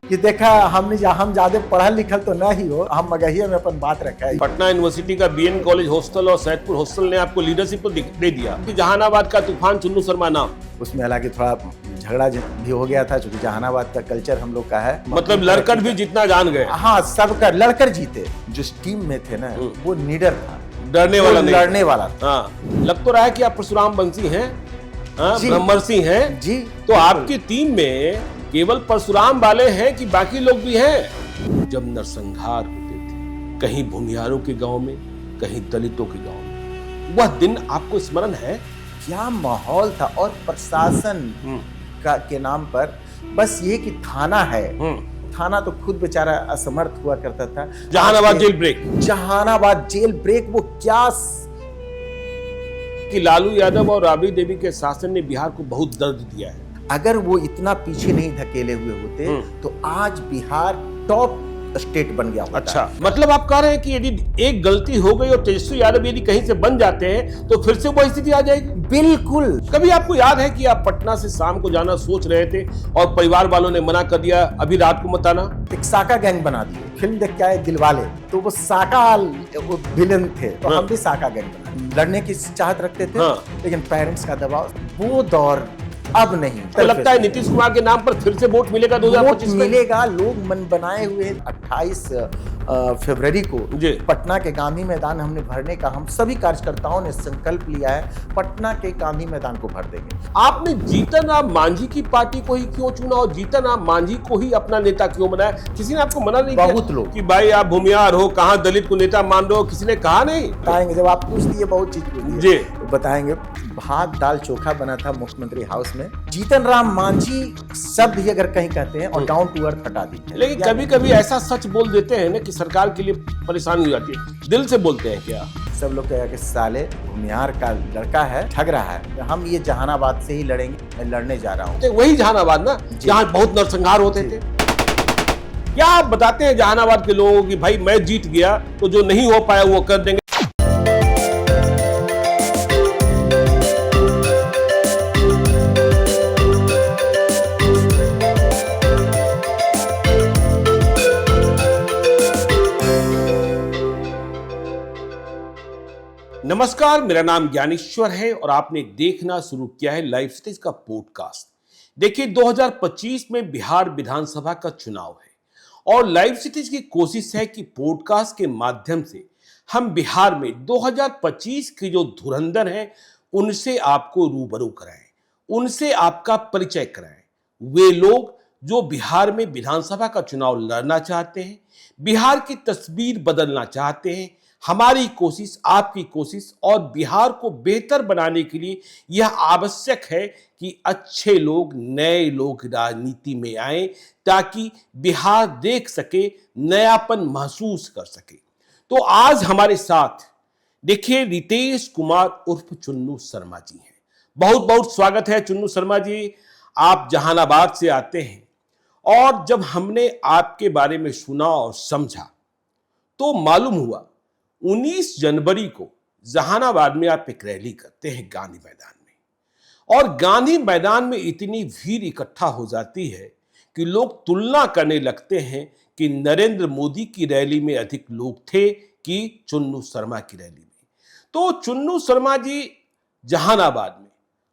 कि देखा हम ज्यादा पढ़ल लिखल तो ना ही हो, हम मगहिया में अपन बात रखा है। पटना यूनिवर्सिटी का बीएन कॉलेज हॉस्टल और सैदपुर हॉस्टल ने आपको लीडरशिप तो दे दिया कि जहानाबाद का तूफान चुन्नू शर्मा नाम। उसमें हालांकि थोड़ा झगड़ा भी हो गया था, क्योंकि जहानाबाद का कल्चर हम लोग का है, मतलब लड़कर भी जितना जान गए। हाँ, सबका लड़कर जीते। जो टीम में थे ना वो निडर था, डरने वाला नहीं, लड़ने वाला था। हाँ, लग तो रहा है कि आप परशुराम वंशी हैं, ब्रह्मर्षि हैं जी। तो आपकी टीम में केवल परशुराम वाले हैं कि बाकी लोग भी हैं? जब नरसंहार होते थे कहीं भूमिहारों के गांव में, कहीं दलितों के गांव में, वह दिन आपको स्मरण है? क्या माहौल था। और प्रशासन के नाम पर बस ये कि थाना है, थाना तो खुद बेचारा असमर्थ हुआ करता था। Jehanabad jail break, Jehanabad jail break, वो क्या कि लालू यादव और राबड़ी देवी के शासन ने बिहार को बहुत दर्द दिया है। अगर वो इतना पीछे नहीं धकेले हुए होते तो आज बिहार टॉप स्टेट बन गया होता। अच्छा, मतलब आप कह रहे हैं कि यदि एक गलती हो गई और तेजस्वी यादव यदि कहीं से बन जाते हैं तो फिर से वो स्थिति आ जाएगी? बिल्कुल। कभी आपको याद है कि आप पटना से शाम को जाना सोच रहे थे और परिवार वालों ने मना कर दिया, अभी रात को मत आना? एक साका गैंग बना दिए। फिल्म देख के आए दिलवाले, तो वो साका विलन थे, तो हम भी साका गैंग बना, लड़ने की चाहत रखते थे। लेकिन पेरेंट्स का दबाव, वो दौर अब नहीं। तो लगता है नीतीश कुमार के नाम पर फिर से वोट मिलेगा 2025 में? मिलेगा। लोग मन बनाए हुए 28 फरवरी को पटना के गांधी मैदान हमने भरने का, हम सभी कार्यकर्ताओं ने संकल्प लिया है, पटना के गांधी मैदान को भर देंगे। आपने जीतन राम मांझी की पार्टी को ही क्यों चुना और जीतन राम मांझी को ही अपना नेता क्यों बनाया? किसी ने आपको मना नहीं किया? बहुत लोग कि भाई आप भूमिहार हो, कहाँ दलित को नेता मान रहे हो, किसी ने कहा नहीं? बताएंगे, जब आप पूछ दिए बहुत चीज जी बताएंगे। भात दाल चोखा बना था मुख्यमंत्री हाउस में। जीतन राम मांझी शब्द ही अगर कहीं कहते हैं और डाउन टू अर्थ हटा दी। लेकिन कभी कभी ऐसा सच बोल देते हैं ना कि सरकार के लिए परेशानी हो जाती है। दिल से बोलते हैं क्या? सब लोग कहेगा कि साले भूमिहार का लड़का है, ठग रहा है। हम ये जहानाबाद से ही लड़ेंगे, मैं लड़ने जा रहा हूँ। वही जहानाबाद ना जहाँ बहुत नरसंहार होते थे। क्या आप बताते हैं जहानाबाद के लोगों की भाई मैं जीत गया तो जो नहीं हो पाया वो कर देंगे? नमस्कार, मेरा नाम ज्ञानेश्वर है और आपने देखना शुरू किया है लाइव सिटीज का पॉडकास्ट। देखिए, 2025 में बिहार विधानसभा का चुनाव है और लाइव सिटीज की कोशिश है कि पॉडकास्ट के माध्यम से हम बिहार में 2025 के जो धुरंधर हैं उनसे आपको रूबरू कराएं, उनसे आपका परिचय कराएं। वे लोग जो बिहार में विधानसभा का चुनाव लड़ना चाहते हैं, बिहार की तस्वीर बदलना चाहते हैं। हमारी कोशिश, आपकी कोशिश और बिहार को बेहतर बनाने के लिए यह आवश्यक है कि अच्छे लोग, नए लोग राजनीति में आए ताकि बिहार देख सके, नयापन महसूस कर सके। तो आज हमारे साथ देखिए रितेश कुमार उर्फ चुन्नू शर्मा जी हैं। बहुत बहुत स्वागत है चुन्नू शर्मा जी। आप जहानाबाद से आते हैं और जब हमने आपके बारे में सुना और समझा तो मालूम हुआ 19 जनवरी को जहानाबाद में आप एक रैली करते हैं गांधी मैदान में, और गांधी मैदान में इतनी भीड़ इकट्ठा हो जाती है कि लोग तुलना करने लगते हैं कि नरेंद्र मोदी की रैली में अधिक लोग थे कि चुन्नू शर्मा की रैली में। तो चुन्नू शर्मा जी जहानाबाद में,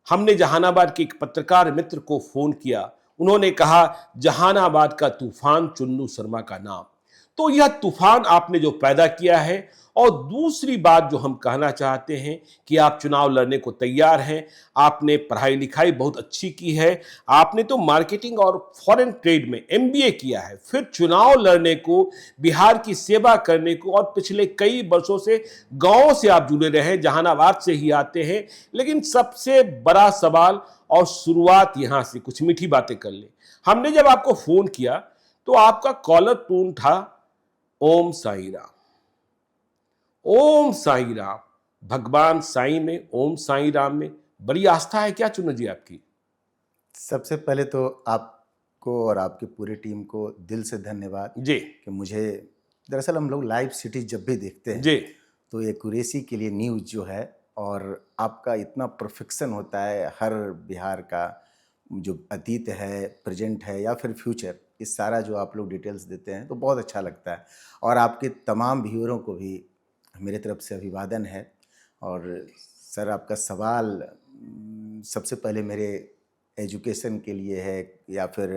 हमने जहानाबाद के एक पत्रकार मित्र को फोन किया, उन्होंने कहा जहानाबाद का तूफान चुन्नू शर्मा का नाम। तो यह तूफान आपने जो पैदा किया है, और दूसरी बात जो हम कहना चाहते हैं कि आप चुनाव लड़ने को तैयार हैं। आपने पढ़ाई लिखाई बहुत अच्छी की है, आपने तो मार्केटिंग और फॉरेन ट्रेड में एमबीए किया है, फिर चुनाव लड़ने को, बिहार की सेवा करने को, और पिछले कई वर्षों से गांव से आप जुड़े रहे, जहानाबाद से ही आते हैं। लेकिन सबसे बड़ा सवाल और शुरुआत यहां से, कुछ मीठी बातें कर ले। हमने जब आपको फोन किया तो आपका कॉलर टोन था ओम साई राम, ओम साई राम। भगवान साई में, ओम साई राम में बड़ी आस्था है क्या चुन्नू जी आपकी? सबसे पहले तो आपको और आपकी पूरी टीम को दिल से धन्यवाद जी कि मुझे, दरअसल हम लोग लाइव सिटी जब भी देखते हैं जी तो एक्यूरेसी के लिए न्यूज़ जो है, और आपका इतना परफेक्शन होता है हर बिहार का जो अतीत है, प्रेजेंट है या फिर फ्यूचर, ये सारा जो आप लोग डिटेल्स देते हैं तो बहुत अच्छा लगता है। और आपके तमाम व्यूअरों को भी मेरे तरफ से अभिवादन है। और सर आपका सवाल सबसे पहले मेरे एजुकेशन के लिए है या फिर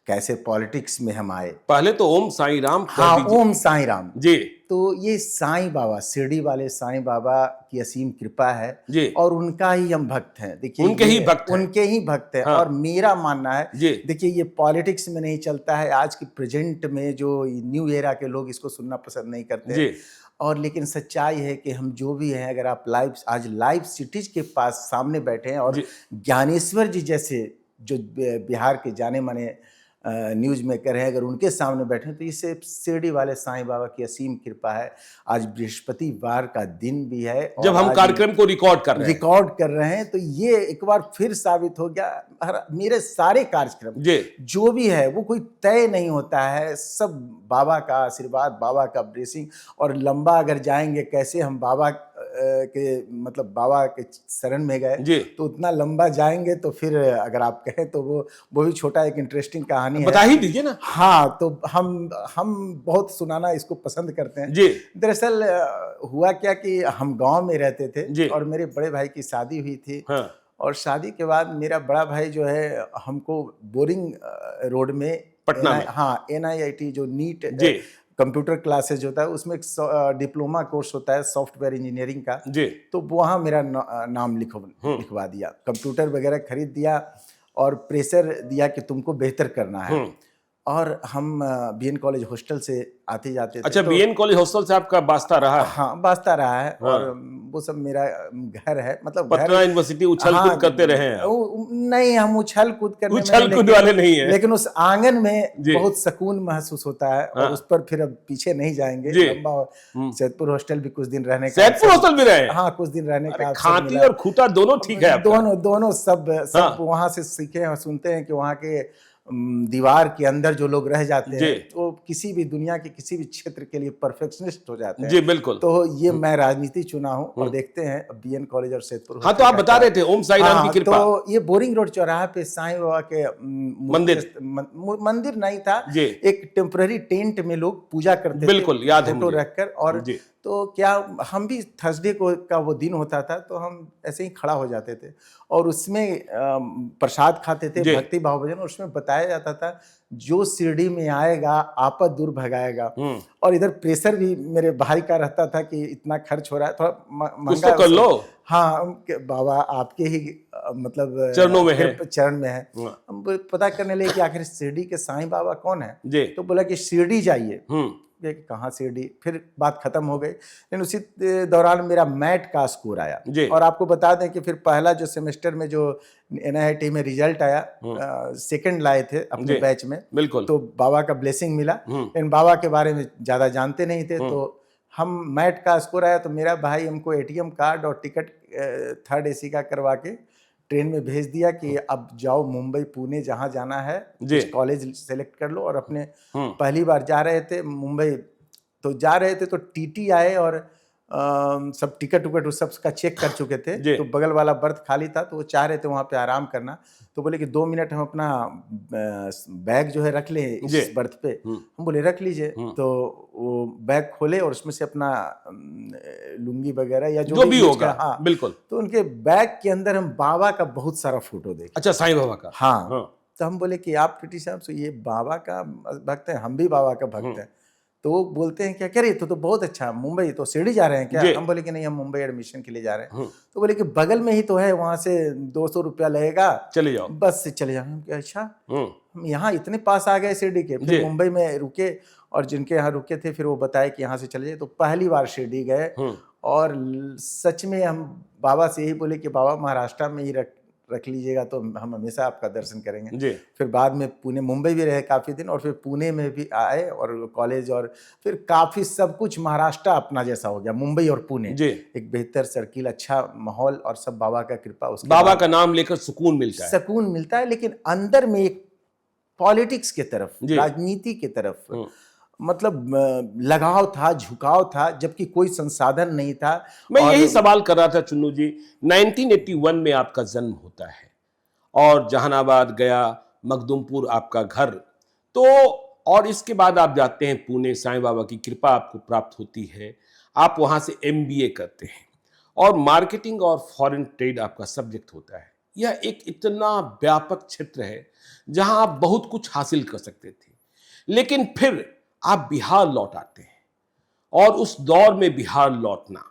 कैसे पॉलिटिक्स में हम आए? पहले तो ओम साईं राम कह हाँ, दीजिए। ओम साईं राम जी तो ये साईं बाबा, शिरडी वाले साईं बाबा की असीम कृपा है जी। और उनका ही हम भक्त हैं। देखिए उनके ही भक्त हैं। उनके ही भक्त हैं। हाँ। और मेरा मानना है जी। देखिए ये पॉलिटिक्स में नहीं चलता है, आज की प्रेजेंट में जो न्यू एरा के लोग इसको सुनना पसंद नहीं करते जी। हैं। और लेकिन सच्चाई है कि हम जो भी हैं, अगर आप आज लाइव सिटीज के पास सामने बैठे हैं और ज्ञानेश्वर जी जैसे जो बिहार के जाने माने न्यूज मेकर हैं, अगर उनके सामने बैठे तो इससे शिरडी वाले साईं बाबा की असीम कृपा है। आज बृहस्पतिवार का दिन भी है और जब हम कार्यक्रम को रिकॉर्ड कर रहे हैं तो ये एक बार फिर साबित हो गया मेरे सारे कार्यक्रम जो भी है वो कोई तय नहीं होता है, सब बाबा का आशीर्वाद, बाबा का ब्लेसिंग। और लंबा अगर जाएंगे कैसे हम बाबा के मतलब बाबा के शरण में गए तो उतना लंबा जाएंगे तो फिर अगर आप कहें तो वो भी छोटा एक इंटरेस्टिंग कहानी बता ही दीजिए ना। हाँ, तो हम बहुत सुनाना इसको पसंद करते हैं जी। दरअसल हुआ क्या कि हम गांव में रहते थे और मेरे बड़े भाई की शादी हुई थी। हाँ। और शादी के बाद मेरा बड़ा भाई जो है हमको बोरिंग रोड में पटना में, हाँ, NIIT जो नीट कंप्यूटर क्लासेज होता है उसमें एक डिप्लोमा कोर्स होता है सॉफ्टवेयर इंजीनियरिंग का जी। तो वहाँ मेरा नाम लिखवा दिया, कंप्यूटर वगैरह खरीद दिया और प्रेशर दिया कि तुमको बेहतर करना है। और हम BN कॉलेज हॉस्टल से आते जाते थे। अच्छा, तो BN कॉलेज हॉस्टल से आपका वास्ता रहा? हाँ, वास्ता रहा है। हाँ। और वो सब मेरा घर है, मतलब पटना यूनिवर्सिटी उछल कूद करते रहे हैं? नहीं, हम उछल कूद करने उछल कूद वाले नहीं है, लेकिन उस आंगन में बहुत सुकून महसूस होता है। और उस पर फिर अब पीछे नहीं जाएंगे। सैदपुर हॉस्टल भी कुछ दिन रहने का, सैदपुर हॉस्टल भी रहे? हाँ, कुछ दिन रहने का। खाती और खूंटा दोनों ठीक है? दोनों सब वहां से सीखे और सुनते हैं कि वहाँ के दीवार के अंदर जो लोग रह जाते हैं तो किसी भी दुनिया के किसी भी क्षेत्र के लिए परफेक्शनिस्ट हो जाते हैं। जी बिल्कुल। तो ये मैं राजनीति चुना हूं और देखते हैं BN कॉलेज और सैदपुर। हाँ, तो आप बता रहे थे ओम साईं राम की कृपा। तो ये बोरिंग रोड चौराहा पे साईं बाबा के मंदिर नहीं था, एक टेम्पररी टेंट में लोग पूजा करते थे, बिल्कुल याद है, फोटो रखकर। और तो क्या हम भी थर्सडे का वो दिन होता था तो हम ऐसे ही खड़ा हो जाते थे और उसमें प्रसाद खाते थे, भक्ति भाव भजन। उसमें बताया जाता था जो शिरडी में आएगा आपद दूर भगाएगा। और इधर प्रेशर भी मेरे भाई का रहता था कि इतना खर्च हो रहा है, थोड़ा महंगा कर लो। हाँ, बाबा आपके ही मतलब चरण में है। हम पता करने लगे कि आखिर शिरडी के साईं बाबा कौन है। तो बोला कि शिरडी जाइए। कहाँ शिरडी, फिर बात खत्म हो गई। लेकिन उसी दौरान मेरा मैट का स्कोर आया। और आपको बता दें कि फिर पहला जो सेमेस्टर में जो NIT में रिजल्ट आया, सेकंड लाए थे अपने बैच में। बिल्कुल। तो बाबा का ब्लेसिंग मिला, लेकिन बाबा के बारे में ज्यादा जानते नहीं थे। तो हम मैट का स्कोर आया तो मेरा भाई हमको ATM कार्ड और टिकट 3rd AC का करवा के ट्रेन में भेज दिया कि अब जाओ मुंबई पुणे जहाँ जाना है कॉलेज सेलेक्ट कर लो। और अपने पहली बार जा रहे थे मुंबई, तो जा रहे थे तो TT आए और सब टिकट सब का चेक कर चुके थे। तो बगल वाला बर्थ खाली था तो वो चाह रहे थे वहाँ पे आराम करना। तो बोले कि 2 मिनट हम अपना बैग जो है रख लें इस बर्थ पे। हम बोले रख लीजिए। तो वो बैग खोले और उसमें से अपना लुंगी वगैरह या जो भी होगा, हाँ बिल्कुल। तो उनके बैग के अंदर हम बाबा का बहुत सारा फोटो देखे। अच्छा, साईं बाबा का? हाँ। तो हम बोले कि आप TT साहब से ये बाबा का भक्त है, हम भी बाबा का भक्त हैं। तो वो बोलते हैं क्या कह रही तो बहुत अच्छा, मुंबई तो शिरडी जा रहे हैं क्या? हम बोले कि नहीं, हम मुंबई एडमिशन के लिए जा रहे हैं। तो बोले कि बगल में ही तो है, वहां से 200 रुपया लगेगा, चले जाओ, बस से चले जाओ। हम क्या अच्छा, हम यहाँ इतने पास आ गए शिरडी के। फिर मुंबई में रुके और जिनके यहाँ रुके थे फिर वो बताए कि यहाँ से चले जाए। तो पहली बार शिरडी गए और सच में हम बाबा से यही बोले कि बाबा महाराष्ट्र में ही रख लीजिएगा तो हम हमेशा आपका दर्शन करेंगे जी। फिर बाद में पुणे, मुंबई भी रहे काफ़ी दिन और फिर पुणे में भी आए और कॉलेज, और फिर काफ़ी सब कुछ महाराष्ट्र अपना जैसा हो गया, मुंबई और पुणे जी। एक बेहतर सर्किल, अच्छा माहौल और सब बाबा का कृपा। उसके बाबा का नाम लेकर सुकून मिलता है। लेकिन अंदर में एक पॉलिटिक्स की तरफ, राजनीति की तरफ मतलब लगाव था, झुकाव था, जबकि कोई संसाधन नहीं था। मैं यही सवाल कर रहा था चुन्नू जी। 1981 में आपका जन्म होता है और जहानाबाद, गया, मखदुमपुर आपका घर। तो और इसके बाद आप जाते हैं पुणे, साईं बाबा की कृपा आपको प्राप्त होती है, आप वहां से MBA करते हैं और मार्केटिंग और फॉरेन ट्रेड आपका सब्जेक्ट होता है। यह एक इतना व्यापक क्षेत्र है जहां आप बहुत कुछ हासिल कर सकते थे, लेकिन फिर आप बिहार लौट आते हैं और उस दौर में बिहार लौटना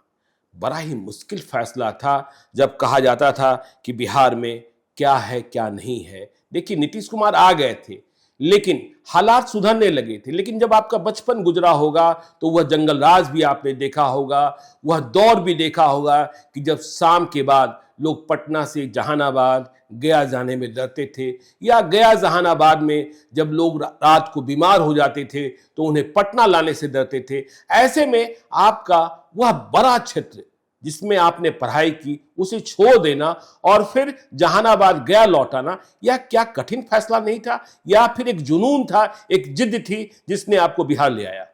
बड़ा ही मुश्किल फैसला था, जब कहा जाता था कि बिहार में क्या है क्या नहीं है। देखिए, नीतीश कुमार आ गए थे लेकिन हालात सुधरने लगे थे, लेकिन जब आपका बचपन गुजरा होगा तो वह जंगल राज भी आपने देखा होगा, वह दौर भी देखा होगा कि जब शाम के बाद लोग पटना से जहानाबाद, गया जाने में डरते थे, या गया जहानाबाद में जब लोग रात को बीमार हो जाते थे तो उन्हें पटना लाने से डरते थे। ऐसे में आपका वह बड़ा क्षेत्र जिसमें आपने पढ़ाई की उसे छोड़ देना और फिर जहानाबाद गया लौटाना, यह क्या कठिन फैसला नहीं था, या फिर एक जुनून था, एक जिद थी जिसने आपको बिहार ले आया?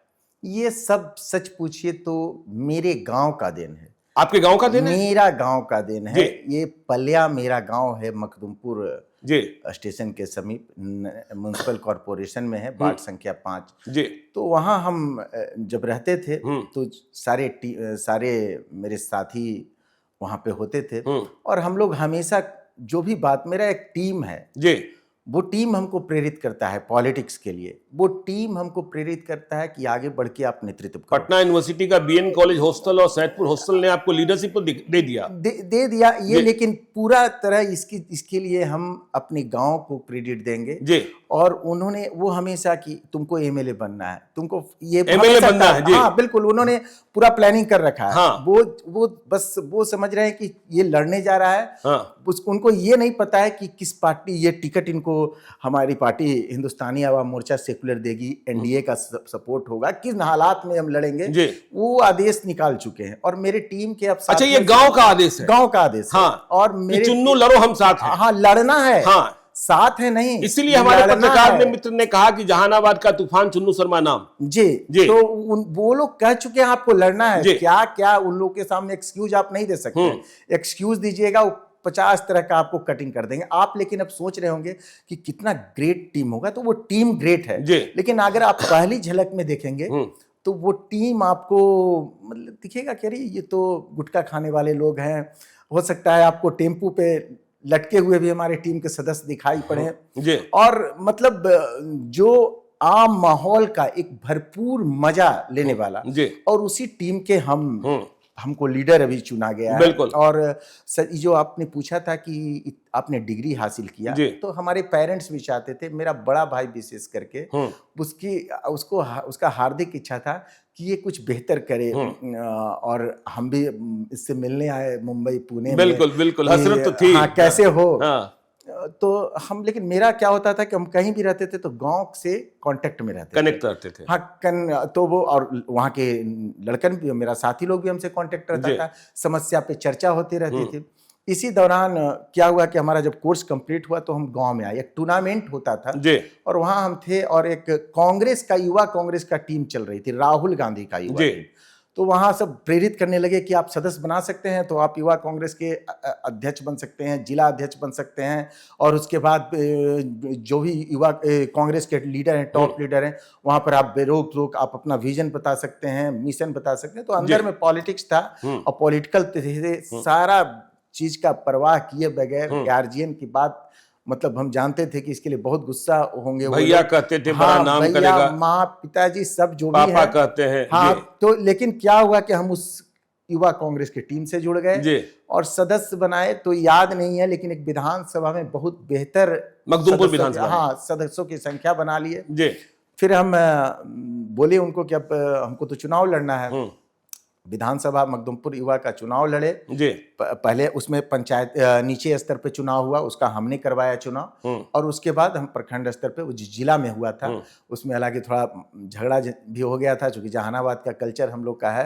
ये सब सच पूछिए तो मेरे गांव का देन है। आपके गांव का देन है? मेरा गांव का देन है। ये पलिया मेरा गांव है, मखदुमपुर जी स्टेशन के समीप, म्युनिसिपल कॉरपोरेशन में है, वार्ड संख्या 5 जी। तो वहाँ हम जब रहते थे तो सारे मेरे साथी वहाँ पे होते थे और हम लोग हमेशा जो भी बात, मेरा एक टीम है जी, वो टीम हमको प्रेरित करता है पॉलिटिक्स के लिए, वो टीम हमको प्रेरित करता है कि आगे बढ़ के आप नेतृत्व करो। पटना यूनिवर्सिटी का BN कॉलेज हॉस्टल और सैदपुर हॉस्टल ने आपको लीडरशिप दे दिया ये, लेकिन पूरा तरह इसके लिए हम अपने गांव को क्रेडिट देंगे जी। और उन्होंने वो हमेशा कि तुमको MLA बनना है, तुमको ये MLA बनना है जी। हाँ बिल्कुल, उन्होंने पूरा प्लानिंग कर रखा है। हाँ। वो बस वो समझ रहे हैं कि ये लड़ने जा रहा है। हाँ। उनको ये नहीं पता है कि किस पार्टी ये टिकट इनको, हमारी पार्टी हिंदुस्तानी आवाम मोर्चा सेकुलर देगी, NDA का सपोर्ट होगा, किस हालात में हम लड़ेंगे जी। वो आदेश निकाल चुके हैं और मेरे टीम के अब अच्छा, ये गांव का आदेश है? गांव का आदेश है। हाँ। और मेरे चुन्नू लड़ो हम साथ हैं। हाँ, लड़ना है। हाँ, साथ है नहीं, इसीलिए हमारे पत्रकार ने मित्र ने कहा कि जहानाबाद का तूफान चुन्नू शर्मा नाम। जी जी। तो वो लोग कह चुके हैं आपको लड़ना है। क्या क्या उन लोग के सामने एक्सक्यूज आप नहीं दे सकते। एक्सक्यूज दीजिएगा 50 तरह का आपको कटिंग कर देंगे आप। लेकिन अब सोच रहे होंगे कि कितना ग्रेट टीम होगा, तो वो टीम ग्रेट है। लेकिन अगर आप पहली झलक में देखेंगे तो वो टीम आपको मतलब दिखेगा कि अरे ये तो गुटखा खाने वाले लोग हैं। हो सकता है आपको टेम्पू पे लटके हुए भी हमारे टीम के सदस्य दिखाई पड़े। और मतलब जो आम माहौल का एक भरपूर मजा लेने वाला, और उसी टीम के हमको लीडर अभी चुना गया है। और जो आपने पूछा था कि आपने डिग्री हासिल किया, तो हमारे पेरेंट्स भी चाहते थे, मेरा बड़ा भाई विशेष करके उसका हार्दिक इच्छा था कि ये कुछ बेहतर करे। और हम भी इससे मिलने आए मुंबई पुणे में। बिल्कुल हसरत तो थी। हाँ, कैसे हो। तो हम, लेकिन मेरा क्या होता था कि हम कहीं भी रहते थे तो गांव से कांटेक्ट में कनेक्ट रहते थे। हाँ, तो वो और वहाँ के लड़कन भी, मेरा साथी लोग भी हमसे कांटेक्ट रहता था, समस्या पे चर्चा होती रहती थी। इसी दौरान क्या हुआ कि हमारा जब कोर्स कंप्लीट हुआ तो हम गांव में आए, एक टूर्नामेंट होता था और वहाँ हम थे, और एक कांग्रेस का, युवा कांग्रेस का टीम चल रही थी, राहुल गांधी का युवा टीम। तो वहाँ सब प्रेरित करने लगे कि आप सदस्य बना सकते हैं, तो आप युवा कांग्रेस के अध्यक्ष बन सकते हैं, जिला अध्यक्ष बन सकते हैं, और उसके बाद जो भी युवा कांग्रेस के लीडर हैं, टॉप लीडर हैं, वहाँ पर आप बेरोक टोक आप अपना विजन बता सकते हैं, मिशन बता सकते हैं। तो अंदर में पॉलिटिक्स था और पॉलिटिकल थे, सारा चीज का परवाह किए बगैर गार्जियन की बात, मतलब हम जानते थे कि इसके लिए बहुत गुस्सा होंगे, भैया कहते थे, बड़ा नाम करेगा, माँ पिताजी सब जो भी पापा कहते हैं। हाँ, तो लेकिन क्या हुआ कि हम उस युवा कांग्रेस की टीम से जुड़ गए और सदस्य बनाए। तो याद नहीं है, लेकिन एक विधानसभा में बहुत बेहतर मखदुमपुर विधानसभा, हाँ, सदस्यों की संख्या बना लिए। फिर हम बोले उनको कि अब हमको तो चुनाव लड़ना है, विधानसभा मखदुमपुर युवा का चुनाव लड़े। पहले उसमें पंचायत नीचे स्तर पे चुनाव हुआ, उसका हमने करवाया चुनाव, और उसके बाद हम प्रखंड स्तर पे, वो जिला में हुआ था, उसमें हालांकि थोड़ा झगड़ा भी हो गया था, क्योंकि जहानाबाद का कल्चर हम लोग का है,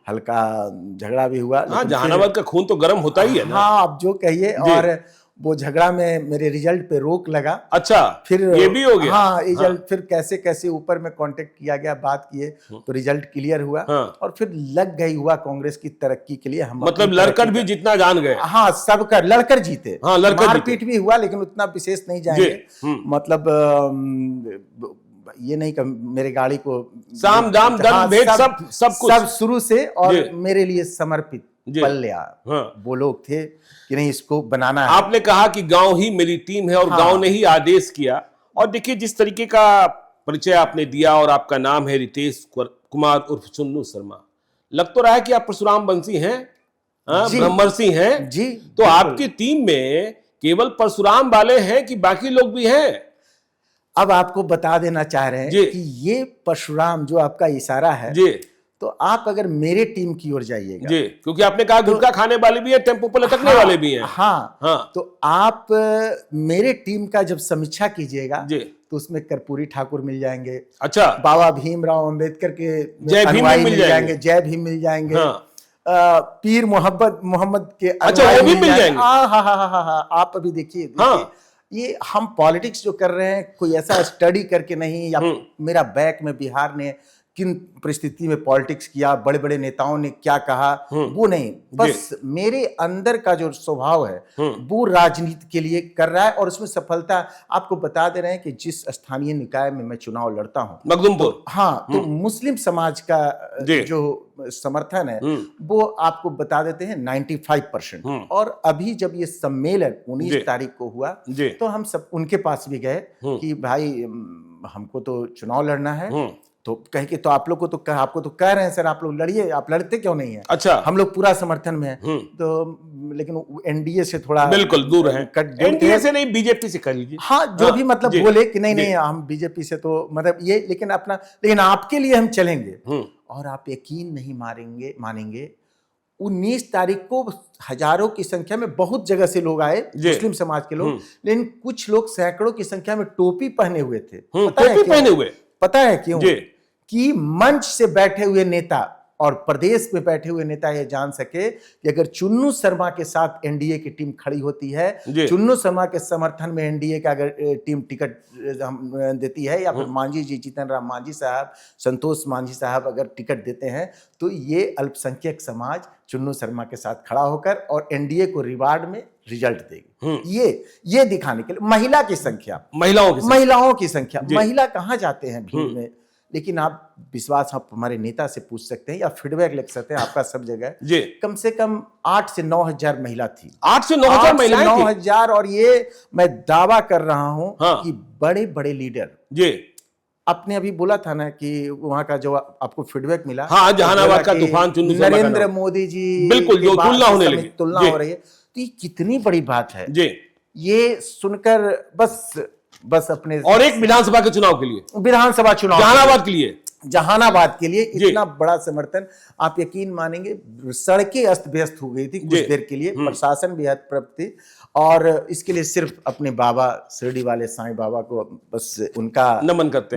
हल्का झगड़ा भी हुआ। हाँ, जहानाबाद का खून तो गर्म होता ही है ना। हाँ, आप जो कहिए। और वो झगड़ा में मेरे रिजल्ट पे रोक लगा। अच्छा, फिर ये भी हो गया। हाँ, रिजल्ट फिर कैसे कैसे ऊपर में कांटेक्ट किया गया, बात किए तो रिजल्ट क्लियर हुआ। और फिर लग गई युवा कांग्रेस की तरक्की के लिए हम, मतलब लड़कर भी जितना जान गए। हाँ, सबका लड़कर जीते। हाँ, लड़कर मारपीट भी हुआ, लेकिन उतना विशेष नहीं जाएंगे। मतलब ये नहीं कि मेरे गाड़ी को साम दाम दंड भेद सब कुछ सब शुरू से और मेरे लिए समर्पित पल्ल्या वो लोग थे कि नहीं इसको बनाना है। आपने कहा कि गांव ही मेरी टीम है और गांव ने ही आदेश किया। और देखिए जिस तरीके का परिचय आपने दिया और आपका नाम है रितेश कुमार उर्फ चुन्नू शर्मा, लग तो रहा है कि आप परशुराम वंशी हैं, ब्रह्मर्षि हैं जी। तो आपकी टीम में केवल परशुराम वाले हैं कि बाकी लोग भी हैं? अब आपको बता देना चाह रहे हैं कि ये परशुराम जो आपका इशारा है जी, तो आप अगर मेरे टीम की ओर जाइएगा जी, क्योंकि आपने कहा गुटखा खाने वाले भी है, टेम्पो पर लटकने वाले भी हैं। हाँ, तो आप मेरे टीम का जब समीक्षा कीजिएगा तो उसमें कर्पूरी ठाकुर मिल जाएंगे, अच्छा, बाबा भीमराव अंबेडकर के जय भीम मिल जाएंगे, जय भीम मिल जाएंगे, पीर मोहम्मद के अच्छा वो भी मिल जाएंगे। हाँ, आप अभी देखिए ये हम पॉलिटिक्स जो कर रहे हैं कोई ऐसा स्टडी करके नहीं, या मेरा बैक में बिहार ने किन परिस्थिति में पॉलिटिक्स किया, बड़े बड़े नेताओं ने क्या कहा, वो नहीं, बस मेरे अंदर का जो स्वभाव है वो राजनीति के लिए कर रहा है। और उसमें सफलता आपको बता दे रहे हैं कि जिस स्थानीय निकाय में मैं चुनाव लड़ता हूं मखदूमपुर, तो मुस्लिम समाज का जो समर्थन है वो आपको बता देते हैं 95%। और अभी जब ये सम्मेलन 19 तारीख को हुआ तो हम सब उनके पास भी गए कि भाई हमको तो चुनाव लड़ना है, तो कहे कि तो आप लोग को तो आपको तो कह रहे हैं सर आप लोग लड़िए, आप लड़ते क्यों नहीं है? अच्छा, हम लोग पूरा समर्थन में हैं। तो लेकिन एनडीए से थोड़ा बिल्कुल दूर है, एनडीए से नहीं बीजेपी से कर लीजिए। हाँ, जो भी मतलब बोले कि नहीं हम बीजेपी से तो मतलब ये, लेकिन आपके लिए हम चलेंगे। और आप यकीन नहीं मानेंगे 19 तारीख को हजारों की संख्या में बहुत जगह से लोग आए, मुस्लिम समाज के लोग, लेकिन कुछ लोग सैकड़ों की संख्या में टोपी पहने हुए थे। पता है क्यों? कि मंच से बैठे हुए नेता और प्रदेश में बैठे हुए नेता ये जान सके कि अगर चुन्नू शर्मा के साथ एनडीए की टीम खड़ी होती है, चुन्नू शर्मा के समर्थन में एनडीए का अगर टीम टिकट देती है, या फिर मांझी जी, जीतन राम मांझी साहब, संतोष मांझी साहब अगर टिकट देते हैं, तो ये अल्पसंख्यक समाज चुन्नू शर्मा के साथ खड़ा होकर और एनडीए को रिवार्ड में रिजल्ट देगी। ये दिखाने के लिए महिलाओं की संख्या, महिला कहाँ जाते हैं भीड़ में, लेकिन आप विश्वास आप हमारे नेता से पूछ सकते हैं या फीडबैक लिख सकते हैं, आपका सब जगह कम से कम 8 से 9 हजार महिला थी। 8 से 9 हजार महिलाएं 9 हजार। और ये मैं दावा कर रहा हूं कि बड़े बड़े लीडर आपने अभी बोला था ना कि वहां का जो आपको फीडबैक मिला, जहानाबाद का तूफान, नरेंद्र मोदी जी बिल्कुल जो तुलना होने लगी, तुलना हो रही है, तो ये कितनी बड़ी बात है। ये सुनकर बस अपने और एक विधानसभा के चुनाव के लिए, जहानाबाद के लिए इतना बड़ा समर्थन, आप यकीन मानेंगे सड़कें अस्त व्यस्त हो गई थी कुछ देर के लिए, प्रशासन भी हतप्रभ थी। और इसके लिए सिर्फ अपने बाबा शिरडी वाले साईं बाबा को बस उनका नमन करते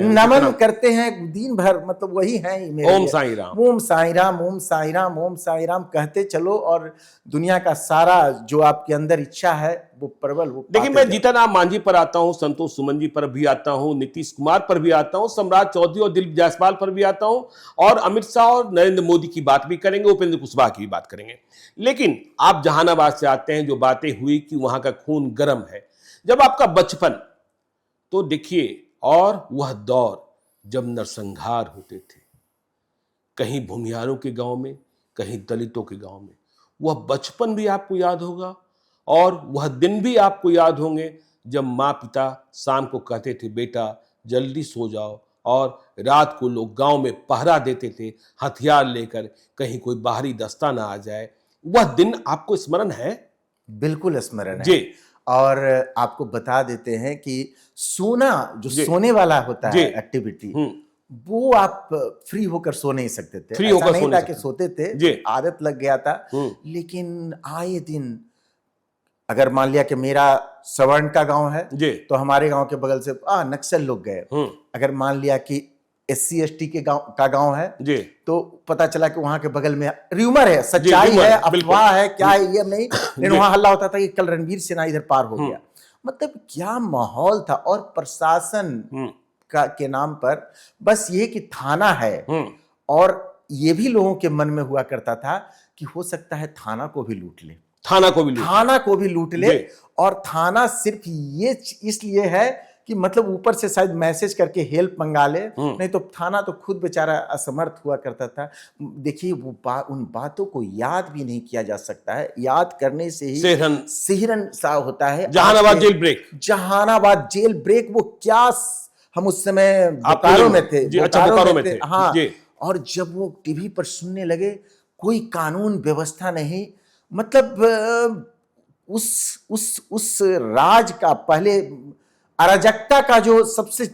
हैं दिन भर, मतलब वही है ही मेरे, ओम साईं राम, ओम साईं राम, ओम साईं राम, ओम साईं राम कहते चलो, और दुनिया का सारा जो आपके अंदर इच्छा है वो प्रबल वो। देखिए मैं जीतन राम मांझी पर आता हूं, संतोष सुमन जी पर भी आता हूं, नीतीश कुमार पर भी आता हूं, सम्राट चौधरी और दिलीप जायसवाल पर भी आता हूं, और अमित शाह और नरेंद्र मोदी की बात भी करेंगे, उपेंद्र कुशवाहा की भी बात करेंगे। लेकिन आप जहानाबाद से आते हैं, जो बातें हुई कि वहां का खून गर्म है, जब आपका बचपन, तो देखिए, और वह दौर जब नरसंहार होते थे, कहीं भूमिहारों के गांव में, कहीं दलितों के गांव में, वह बचपन भी आपको याद होगा और वह दिन भी आपको याद होंगे जब माँ पिता शाम को कहते थे बेटा जल्दी सो जाओ, और रात को लोग गांव में पहरा देते थे हथियार लेकर, कहीं कोई बाहरी दस्ता ना आ जाए। वह दिन आपको स्मरण है? बिल्कुल स्मरण है। और आपको बता देते हैं कि सोना जो सोने वाला होता है एक्टिविटी, वो आप फ्री होकर सो नहीं सकते थे, फ्री होकर नहीं था कि सोते थे, आदत लग गया था। लेकिन आए दिन अगर मान लिया कि मेरा सवर्ण का गांव है तो हमारे गांव के बगल से नक्सल लोग गए, अगर मान लिया कि SC ST के गांव है तो पता चला कि वहां के बगल में, र्यूमर है, सच्चाई है, अफवाह है, क्या है ये नहीं, लेकिन वहां हल्ला होता था कि कल रणवीर सिन्हा इधर पार हो गया। मतलब क्या माहौल था। और प्रशासन के नाम पर बस ये कि थाना है, और ये भी लोगों के मन में हुआ करता था कि हो सकता है थाना को भी लूट ले, थाना को भी लूट ले। और थाना सिर्फ ये इसलिए है कि मतलब ऊपर से शायद मैसेज करके हेल्प मंगा ले, नहीं तो थाना तो खुद बेचारा असमर्थ हुआ करता था। देखिए वो उन बातों को याद भी नहीं किया जा सकता है, याद करने से ही सिहरन सा होता है। Jehanabad jail break, Jehanabad jail break, वो क्या हम उस समय बोकारो में थे, बोकारो में थे। हाँ, और जब वो टीवी पर सुनने लगे, कोई कानून व्यवस्था नहीं, मतलब उस राज का, पहले अराजकता का जो सबसे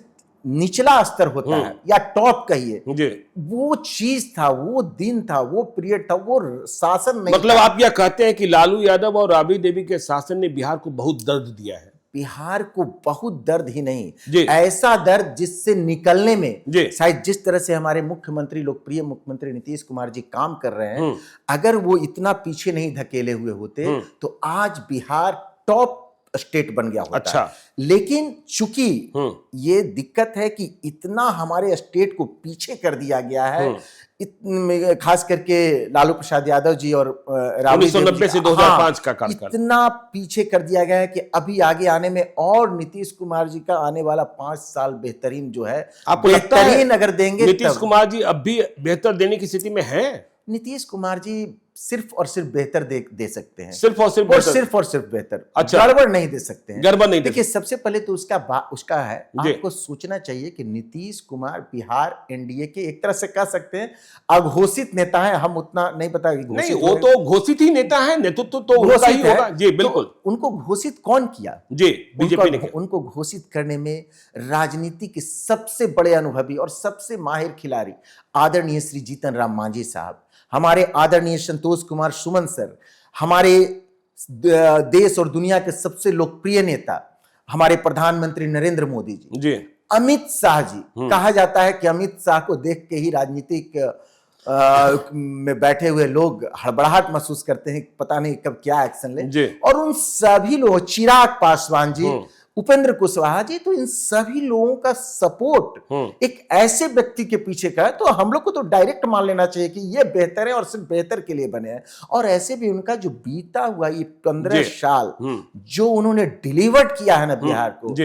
निचला स्तर होता है या टॉप कहिए, वो चीज था, वो दिन था, वो पीरियड था, वो शासन नहीं। मतलब आप यह कहते हैं कि लालू यादव और राबड़ी देवी के शासन ने बिहार को बहुत दर्द दिया है? बिहार को बहुत दर्द ही नहीं, ऐसा दर्द जिससे निकलने में शायद जिस तरह से हमारे मुख्यमंत्री, लोकप्रिय मुख्यमंत्री नीतीश कुमार जी काम कर रहे हैं, अगर वो इतना पीछे नहीं धकेले हुए होते तो आज बिहार टॉप स्टेट बन गया होता। अच्छा। लेकिन चूंकि ये दिक्कत है कि इतना हमारे स्टेट को पीछे कर दिया गया है, खास करके लालू प्रसाद यादव जी और 1990 से 2005 का कार्यकाल, इतना पीछे कर दिया गया है कि अभी आगे आने में, और नीतीश कुमार जी का आने वाला 5 साल बेहतरीन जो है, आपको लगता है अगर देंगे नीतीश कुमार जी अब भी बेहतर देने की स्थिति में हैं? नीतीश कुमार जी सिर्फ और सिर्फ बेहतर दे सकते हैं, सिर्फ और सिर्फ बेहतर। अच्छा। गड़बड़ नहीं दे सकते हैं, गड़बड़ नहीं। देखिए सबसे पहले तो उसका है, आपको सोचना चाहिए कि नीतीश कुमार बिहार एनडीए के एक तरह से कह सकते हैं अघोषित नेता है। हम उतना नहीं पता, नहीं वो तो घोषित ही नेता है, नेतृत्व तो उनका ही होगा। जी बिल्कुल। तो उनको घोषित कौन किया? जी बीजेपी ने। उनको घोषित करने में राजनीति के सबसे बड़े अनुभवी और सबसे माहिर खिलाड़ी आदरणीय श्री जीतन राम मांझी साहब, हमारे आदरणीय संतोष कुमार सुमन सर, हमारे देश और दुनिया के सबसे लोकप्रिय नेता हमारे प्रधानमंत्री नरेंद्र मोदी जी, अमित शाह जी। कहा जाता है कि अमित शाह को देख के ही राजनीतिक में बैठे हुए लोग हड़बड़ाहट महसूस करते हैं, पता नहीं कब क्या एक्शन ले। और उन सभी लोग, चिराग पासवान जी, उपेंद्र कुशवाहा जी, तो इन सभी लोगों का सपोर्ट एक ऐसे व्यक्ति के पीछे का है, तो हम लोग को तो डायरेक्ट मान लेना चाहिए कि ये बेहतर है और सिर्फ बेहतर के लिए बने हैं। और ऐसे भी उनका जो बीता हुआ ये 15 साल जो उन्होंने डिलीवर्ड किया है ना बिहार को,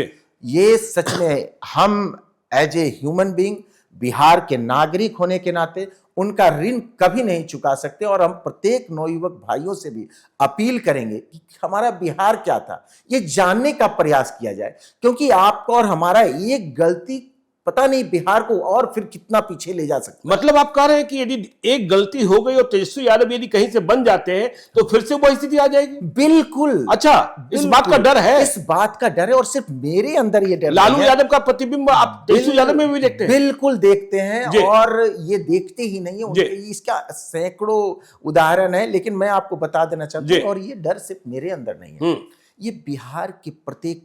ये सच में हम as a human being, Bihar के नागरिक होने के नाते उनका ऋण कभी नहीं चुका सकते। और हम प्रत्येक नवयुवक भाइयों से भी अपील करेंगे कि हमारा बिहार क्या था, ये जानने का प्रयास किया जाए, क्योंकि आपका और हमारा एक गलती पता नहीं बिहार को और फिर कितना पीछे ले जा सकता है। मतलब आप कह रहे हैं कि यदि एक गलती हो गई और तेजस्वी यादव यदि कहीं से बन जाते हैं तो फिर से वही स्थिति आ जाएगी? बिल्कुल। अच्छा, इस बात का डर है? इस बात का डर है, और सिर्फ मेरे अंदर ये डर। लालू यादव का प्रतिबिंब आप तेजस्वी यादव में भी देखते हैं? बिल्कुल देखते हैं, और ये देखते ही नहीं है, इसका सैकड़ों उदाहरण है। लेकिन मैं आपको बता देना चाहता हूं, और ये डर सिर्फ मेरे अंदर नहीं है, ये बिहार के प्रत्येक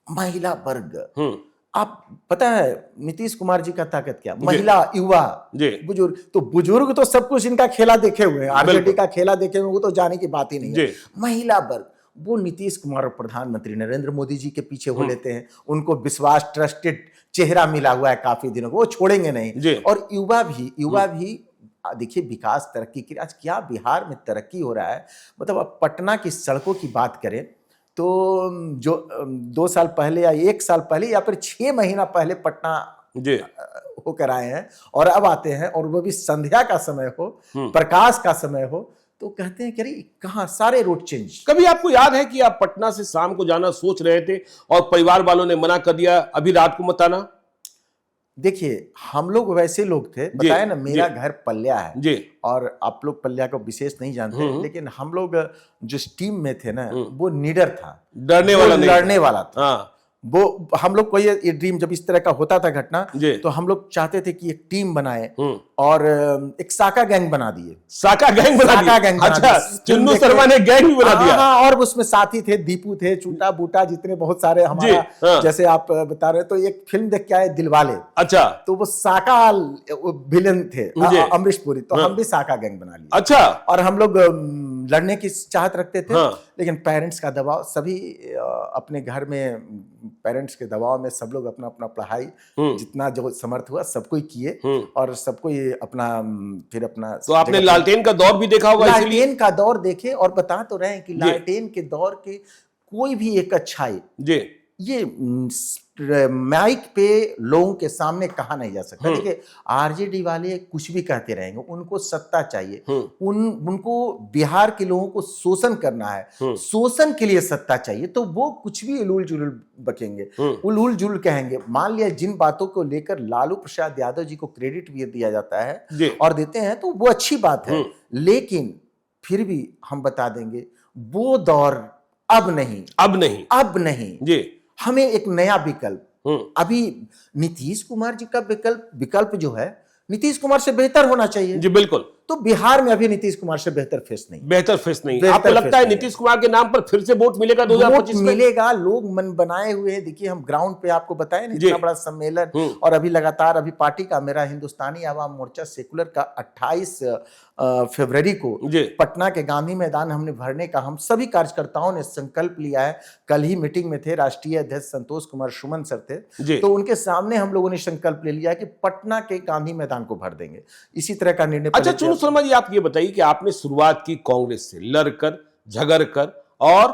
महिला वर्ग, आप पता है नीतीश कुमार जी का ताकत क्या, महिला, युवा, बुजुर्ग। तो बुजुर्ग तो सब कुछ इनका खेला देखे हुए हैं, आरजेडी का खेला देखे हुए, वो तो जाने की बात ही नहीं है। महिला वर्ग, वो नीतीश कुमार और प्रधानमंत्री नरेंद्र मोदी जी के पीछे हो लेते हैं, उनको विश्वास, ट्रस्टेड चेहरा मिला हुआ है काफी दिनों को, वो छोड़ेंगे नहीं। और युवा भी देखिए, विकास, तरक्की की, आज क्या बिहार में तरक्की हो रहा है। मतलब अब पटना की सड़कों की बात करें तो जो 2 साल पहले या 1 साल पहले या फिर 6 महीना पहले पटना होकर आए हैं और अब आते हैं, और वो भी संध्या का समय हो, प्रकाश का समय हो, तो कहते हैं कि अरे कहाँ सारे रोड चेंज। कभी आपको याद है कि आप पटना से शाम को जाना सोच रहे थे और परिवार वालों ने मना कर दिया, अभी रात को मत आना? देखिए, हम लोग वैसे लोग थे, बताया ना, मेरा घर पल्या है, और आप लोग पल्या को विशेष नहीं जानते, लेकिन हम लोग जो टीम में थे ना, वो निडर था, लड़ने वाला था। वो हम लोग को ये ड्रीम, जब इस तरह का होता था घटना, तो हम लोग चाहते थे कि एक टीम बनाए और एक साका गैंग बना दिए। साका गैंग बना दिया? अच्छा, चुन्नू शर्मा ने गैंग भी बना दिया? हाँ, और उसमें साथी थे, दीपू थे, चूटा बूटा, जितने बहुत सारे हमारा, जैसे आप बता रहे, तो एक फिल्म देख के आए दिलवाले। अच्छा, तो वो साका विलन थे, अमरीश पुरी, तो हम भी साका गैंग बना लिए। अच्छा। और हम लोग लड़ने की चाहत रखते थे, लेकिन पेरेंट्स का दबाव, सभी अपने घर में पेरेंट्स के दबाव में सब लोग अपना अपना पढ़ाई जितना जो समर्थ हुआ सबको ही किए, और सबको ये अपना फिर अपना। तो आपने लालटेन का दौर भी देखा होगा? लालटेन का दौर देखे, और बता तो रहे हैं कि लालटेन के दौर के कोई भी एक अच्छाई ये माइक पे लोगों के सामने कहा नहीं जा सकता। देखिए आरजेडी वाले कुछ भी कहते रहेंगे, उनको सत्ता चाहिए, उनको बिहार के लोगों को शोषण करना है, शोषण के लिए सत्ता चाहिए, तो वो कुछ भी उलूल जुलूल बकेंगे, उलूल जुलूल कहेंगे। मान लिया जिन बातों को लेकर लालू प्रसाद यादव जी को क्रेडिट भी दिया जाता है और देते हैं तो वो अच्छी बात है, लेकिन फिर भी हम बता देंगे वो दौर अब नहीं जी। हमें एक नया विकल्प, अभी नीतीश कुमार जी का विकल्प जो है नीतीश कुमार से बेहतर होना चाहिए। जी बिल्कुल। तो बिहार में अभी नीतीश कुमार से बेहतर फेस नहीं। आपको लगता है नीतीश कुमार के नाम पर फिर से वोट मिलेगा 2025 में? मिलेगा, लोग मन बनाए हुए हैं। देखिए हम ग्राउंड पे आपको बताए ना, इतना बड़ा सम्मेलन, और अभी लगातार अभी पार्टी का, मेरा हिंदुस्तानी आवाम मोर्चा सेकुलर का 28 फरवरी को पटना के गांधी मैदान हमने भरने का हम सभी कार्यकर्ताओं ने संकल्प लिया है। कल ही मीटिंग में थे राष्ट्रीय अध्यक्ष संतोष कुमार सुमन सर थे, तो उनके सामने हम लोगों ने संकल्प ले लिया कि पटना के गांधी मैदान को भर देंगे। इसी तरह का निर्णय। अच्छा चुनु शर्मा जी, आप ये बताइए कि आपने शुरुआत की कांग्रेस से, लड़कर झगड़कर और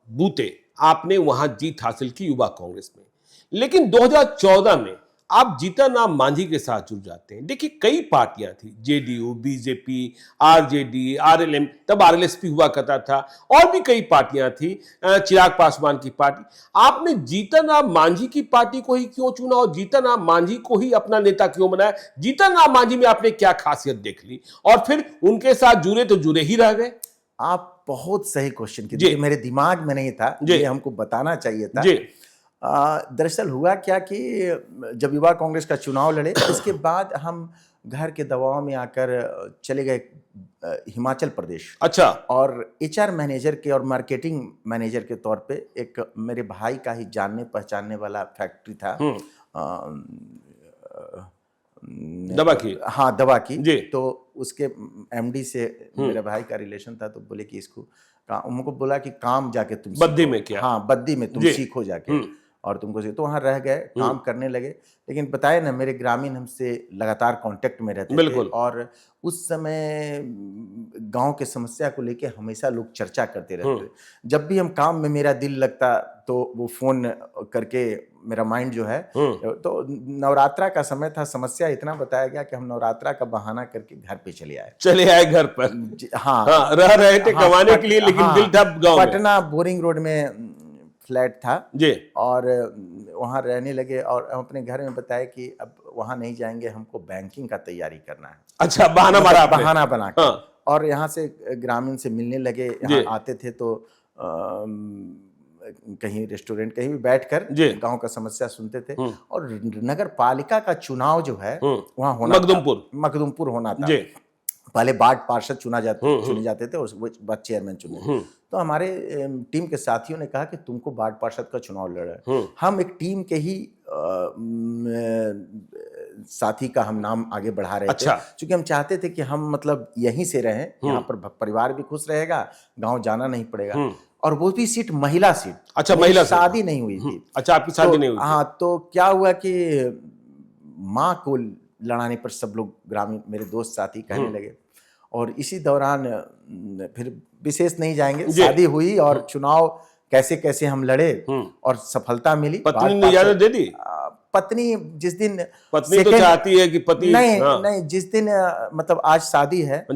बूते आपने वहां जीत हासिल की युवा कांग्रेस में, लेकिन 2014 में आप जीतन राम मांझी के साथ जुड़ जाते हैं। देखिए कई पार्टियां थी, जेडीयू, बीजेपी, आरजेडी, आरएलएम, तब आरएलएसपी हुआ करता था, और भी कई पार्टियां थी, चिराग पासवान की पार्टी। आपने जीतन राम मांझी की पार्टी को ही क्यों चुना और जीतन राम मांझी को ही अपना नेता क्यों बनाया? जीतन राम मांझी में आपने क्या खासियत देख ली और फिर उनके साथ जुड़े तो जुड़े ही रह गए? आप बहुत सही क्वेश्चन किए, मेरे दिमाग में नहीं था, ये हमको बताना चाहिए था। दरअसल हुआ क्या कि जब युवा कांग्रेस का चुनाव लड़े, उसके बाद हम घर के दबाव में आकर चले गए हिमाचल प्रदेश। अच्छा। और एचआर मैनेजर के और मार्केटिंग मैनेजर के तौर पे एक मेरे भाई का ही जानने पहचानने वाला फैक्ट्री था, दवा की। तो उसके एमडी से मेरे भाई का रिलेशन था, तो बोले कि इसको उनको बोला कि काम जाके तुम बद्दी में क्या? हाँ, बद्दी में तुम सीखो जाके और तुमको तो वहाँ रह गए, काम करने लगे। लेकिन बताए ना, मेरे ग्रामीण हमसे लगातार कांटेक्ट में रहते थे, और उस समय गांव के समस्या को लेके हमेशा लोग चर्चा करते रहते थे। जब भी हम काम में मेरा दिल लगता तो वो फोन करके मेरा माइंड जो है, तो नवरात्रा का समय था, समस्या इतना बताया गया कि हम नवरात्रा का बहाना करके घर पे चले आए घर पर। हाँ, रह रहे थे कमाने के लिए, लेकिन दिल था गाँव में। पटना बोरिंग रोड में फ्लैट था जी, और वहाँ रहने लगे, और हम अपने घर में बताया कि अब वहाँ नहीं जाएंगे, हमको बैंकिंग का तैयारी करना है। अच्छा, बहाना मारा आपने? बहाना बना के। और यहाँ से ग्रामीण से मिलने लगे, यहाँ आते थे तो कहीं रेस्टोरेंट कहीं भी बैठकर गांव का समस्या सुनते थे। और नगर पालिका का चुनाव जो है वहाँ होना, मखदुमपुर होना था। पहले वार्ड पार्षद चुने जाते थे और उसके बाद चेयरमैन चुने। तो हमारे टीम के साथियों ने कहा कि तुमको वार्ड पार्षद का चुनाव लड़ रहा है। हम एक टीम के ही साथी का हम नाम आगे बढ़ा रहे थे, क्योंकि हम चाहते थे कि हम मतलब यहीं से रहें, यहाँ पर परिवार भी खुश रहेगा, गांव जाना नहीं पड़ेगा, और वो भी सीट महिला सीट। अच्छा, महिला शादी नहीं हुई थी। अच्छा, आपकी शादी नहीं हुई? हाँ, तो क्या हुआ कि माँ को लड़ाने पर सब लोग ग्रामीण मेरे दोस्त साथी कहने लगे, और इसी दौरान फिर विशेष नहीं जाएंगे, शादी हुई और चुनाव कैसे कैसे हम लड़े और सफलता मिली। पत्नी ने इजाजत दे दी? पत्नी जिस दिन, पत्नी तो चाहती है कि पति नहीं, जिस दिन मतलब आज शादी है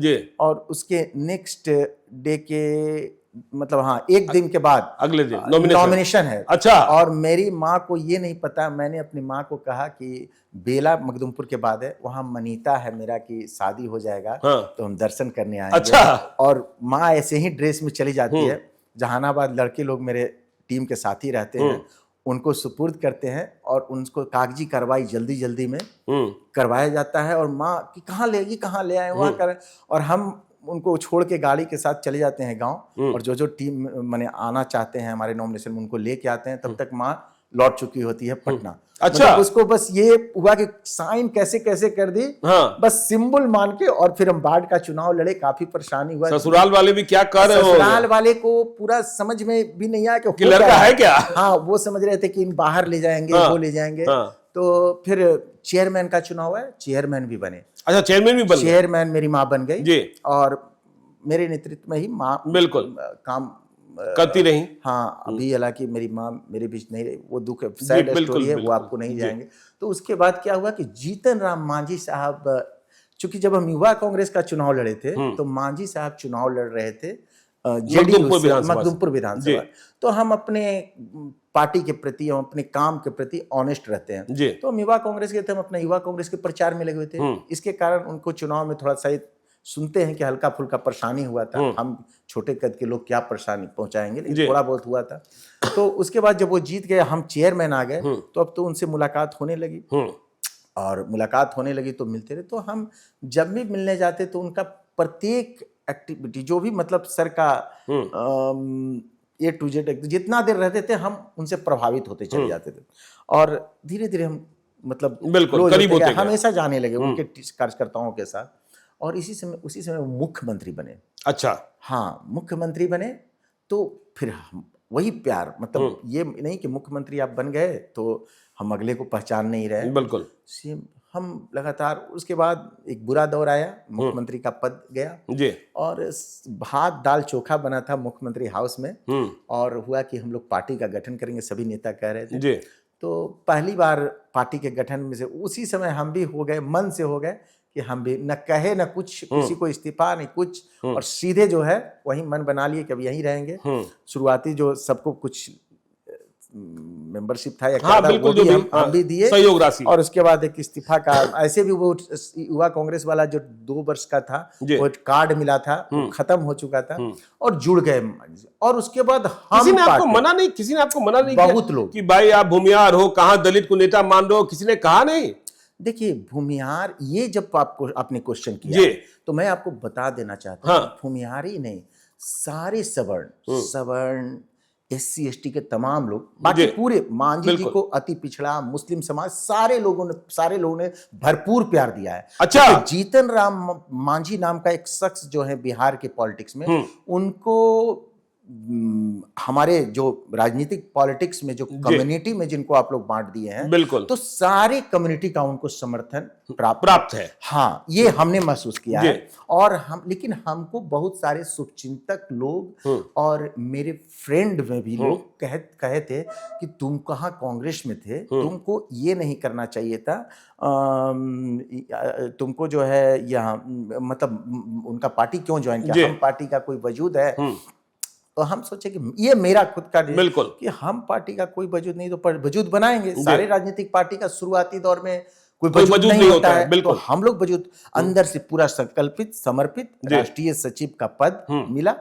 और उसके नेक्स्ट डे के मतलब एक दिन के बाद अगले दिन नॉमिनेशन है। अच्छा। और मेरी माँ को ये नहीं पता, मैंने अपनी माँ को कहा कि बेला मखदुमपुर के बाद है, वहाँ मनीता है मेरा की शादी हो जाएगा, तो हम दर्शन करने आएंगे। अच्छा। और माँ ऐसे ही ड्रेस में चली जाती है। जहानाबाद लड़के लोग मेरे टीम के साथी रहते हैं, उनको सुपुर्द करते हैं और उनको कागजी कार्रवाई जल्दी जल्दी में करवाया जाता है। और माँ कि कहाँ ले आए वहाँ कर, और हम उनको छोड़ के गाड़ी के साथ चले जाते हैं गांव, और जो टीम माने आना चाहते हैं हमारे नॉमिनेशन में उनको लेके आते हैं। तब तक माँ लौट चुकी होती है पटना। अच्छा। मतलब उसको बस ये हुआ कि साइन कैसे कैसे कर दी, बस सिंबल मान के, और फिर हम वार्ड का चुनाव लड़े। काफी परेशानी हुआ। ससुराल वाले भी क्या कर रहे हो? ससुराल वाले को पूरा समझ में भी नहीं आया कि लड़का है क्या। हाँ, वो समझ रहे थे कि इन बाहर ले जाएंगे, वो ले जाएंगे। तो फिर चेयरमैन का चुनाव है, चेयरमैन भी बने। अच्छा, चेयरमैन भी बने? चेयरमैन मेरी माँ बन गई, और मेरे नेतृत्व में ही माँ बिल्कुल काम करती रही। हाँ, अभी हालांकि मेरी माँ मेरे बीच नहीं रही, वो दुख सैड बिल्कुल, स्टोरी है, वो बिल्कुल, आपको नहीं जी। जाएंगे। तो उसके बाद क्या हुआ कि जीतन राम मांझी साहब, चूंकि जब हम युवा कांग्रेस का चुनाव लड़े थे तो मांझी साहब चुनाव लड़ रहे थे जेडीयू से, मखदुमपुर विधानसभा। तो हम अपने पार्टी के प्रति, हम अपने काम के प्रति ऑनेस्ट रहते हैं। तो हम युवा कांग्रेस के थे, हम अपने युवा कांग्रेस के प्रचार में लगे हुए थे। इसके कारण उनको चुनाव में थोड़ा सा सुनते हैं कि हल्का फुल्का परेशानी हुआ था। हम छोटे कद के लोग क्या परेशानी पहुंचाएंगे, लेकिन थोड़ा बहुत हुआ था। तो उसके बाद जब वो जीत गए, हम चेयरमैन आ गए, तो अब तो उनसे मुलाकात होने लगी, और मुलाकात होने लगी तो मिलते रहे। तो हम जब भी मिलने जाते तो उनका प्रत्येक एक्टिविटी, जो भी मतलब सर का A to Z, जितना देर रहते थे हम उनसे प्रभावित होते चले जाते थे, और धीरे धीरे हम मतलब करीब होते गए, हमेशा जाने लगे उनके कार्यकर्ताओं के साथ। और उसी समय वो मुख्यमंत्री बने। अच्छा, हाँ, मुख्यमंत्री बने। तो फिर हम वही प्यार, मतलब ये नहीं कि मुख्यमंत्री आप बन गए तो हम अगले को पहचान नहीं रहे। बिल्कुल, हम लगातार, उसके बाद एक बुरा दौर आया, मुख्यमंत्री का पद गया जी, और भात दाल चोखा बना था मुख्यमंत्री हाउस में, और हुआ कि हम लोग पार्टी का गठन करेंगे, सभी नेता कह रहे थे जी। तो पहली बार पार्टी के गठन में से उसी समय हम भी हो गए, मन से हो गए कि हम भी न कहे न कुछ, किसी को इस्तीफा नहीं कुछ, और सीधे जो है वही मन बना लिए कि अब यहीं रहेंगे। शुरुआती जो सबको कुछ मेंबरशिप था या क्या था, वो भी हम भी दिए, सहयोग राशि, और उसके बाद एक इस्तीफा का, ऐसे भी वो युवा कांग्रेस वाला जो 2 वर्ष का था वो कार्ड मिला था, खत्म हो चुका था, और जुड़ गए। और उसके बाद किसी ने आपको मना नहीं, बहुत लोग कि भाई आप भूमिहार हो, कहां दलित को नेता मान रहे हो, किसी ने कहा नहीं? देखिए, भूमिहार, ये जब आपको आपने क्वेश्चन किया तो मैं आपको बता देना चाहता हूं, भूमिहार ही नहीं, सारे सवर्ण SC ST के तमाम लोग, बाकी पूरे मांझी जी को अति पिछड़ा, मुस्लिम समाज, सारे लोगों ने भरपूर प्यार दिया है। अच्छा, तो जीतन राम मांझी नाम का एक शख्स जो है बिहार के पॉलिटिक्स में, उनको हमारे जो राजनीतिक पॉलिटिक्स में जो कम्युनिटी में जिनको आप लोग बांट दिए हैं, बिल्कुल, तो सारे कम्युनिटी का उनको समर्थन प्राप्त है। हाँ, ये हमने महसूस किया है। और लेकिन हमको बहुत सारे शुभचिंतक लोग और मेरे फ्रेंड में भी लोग कहे थे कि तुम कहाँ कांग्रेस में थे, तुमको ये नहीं करना चाहिए था, तुमको जो है यहाँ, मतलब उनका पार्टी क्यों ज्वाइन किया, हम पार्टी का कोई वजूद है। तो हम सोचे कि ये मेरा खुद का बिल्कुल कि हम पार्टी का कोई वजूद नहीं तो वजूद बनाएंगे। सारे राजनीतिक पार्टी का शुरुआती दौर में कोई वजूद नहीं होता है, बिल्कुल। तो हम लोग वजूद अंदर से पूरा संकल्पित, समर्पित, राष्ट्रीय सचिव का पद मिला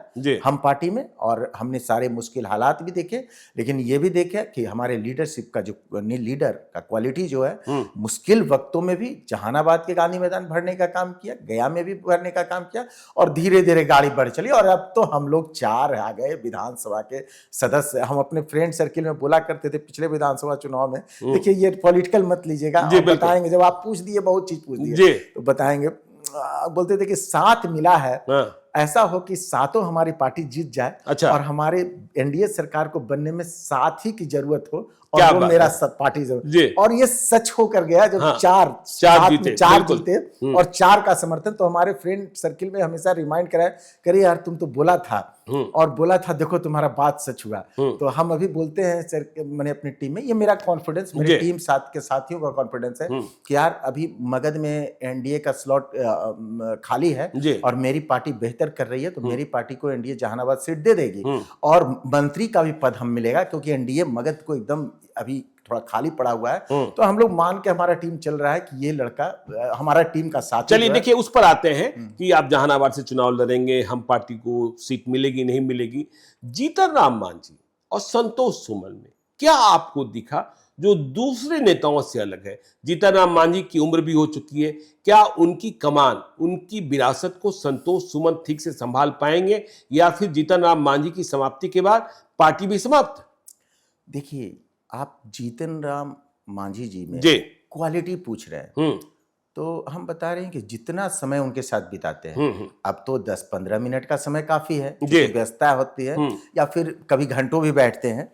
हम पार्टी में, और हमने सारे मुश्किल हालात भी देखे, लेकिन ये भी देखे कि हमारे लीडरशिप का जो लीडर का क्वालिटी जो है, मुश्किल वक्तों में भी जहानाबाद के गांधी मैदान भरने का काम किया, गया में भी भरने का काम किया, और धीरे धीरे गाड़ी बढ़ चली, और अब तो हम लोग 4 आ गए विधानसभा के सदस्य। हम अपने फ्रेंड सर्किल में बोला करते थे पिछले विधानसभा चुनाव में, देखिए ये पॉलिटिकल मत लीजिएगा, बताएंगे जब आप पूछ दिए, बहुत चीज पूछ दिए तो बताएंगे। बोलते थे कि 7 मिला है, ऐसा हो कि 7 हमारी पार्टी जीत जाए। अच्छा। और हमारे NDA सरकार को बनने में 7 ही की जरूरत हो, और वो मेरा पार्टी जरूर, और ये सच होकर गया जब 4 जीते और 4 का समर्थन। तो हमारे फ्रेंड सर्किल में हमेशा रिमाइंड करे यार तुम तो बोला था, और बोला था, देखो तुम्हारा बात सच हुआ। तो हम अभी बोलते हैं सर, मैंने अपनी टीम में, ये मेरा कॉन्फिडेंस, मेरी टीम के साथियों का कॉन्फिडेंस है कि यार अभी मगध में NDA का स्लॉट खाली है और मेरी पार्टी बेहतर कर रही है, तो मेरी पार्टी को NDA जहानाबाद सीट दे देगी, और मंत्री का भी पद हम मिलेगा, क्योंकि NDA मगध को एकदम अभी थोड़ा खाली पड़ा हुआ है। तो हम लोग मान के हमारा टीम चल रहा है कि ये लड़का हमारा टीम का साथी। चलिए देखिए, उस पर आते हैं कि आप जहानाबाद से चुनाव लड़ेंगे, हम पार्टी को सीट मिलेगी नहीं मिलेगी। जीतन राम मांझी और संतोष सुमन में क्या आपको दिखा जो दूसरे नेताओं से अलग है? जीतन राम मांझी की उम्र भी हो चुकी है, क्या उनकी कमान, उनकी विरासत को संतोष सुमन ठीक से संभाल पाएंगे, या फिर जीतन राम मांझी की समाप्ति के बाद पार्टी भी समाप्त? देखिए, आप जीतन राम मांझी जी में क्वालिटी पूछ रहे हैं, तो हम बता रहे हैं कि जितना समय उनके साथ बिताते हैं, अब तो 10-15 मिनट का समय काफी है, व्यस्तता होती है, या फिर कभी घंटों भी बैठते हैं,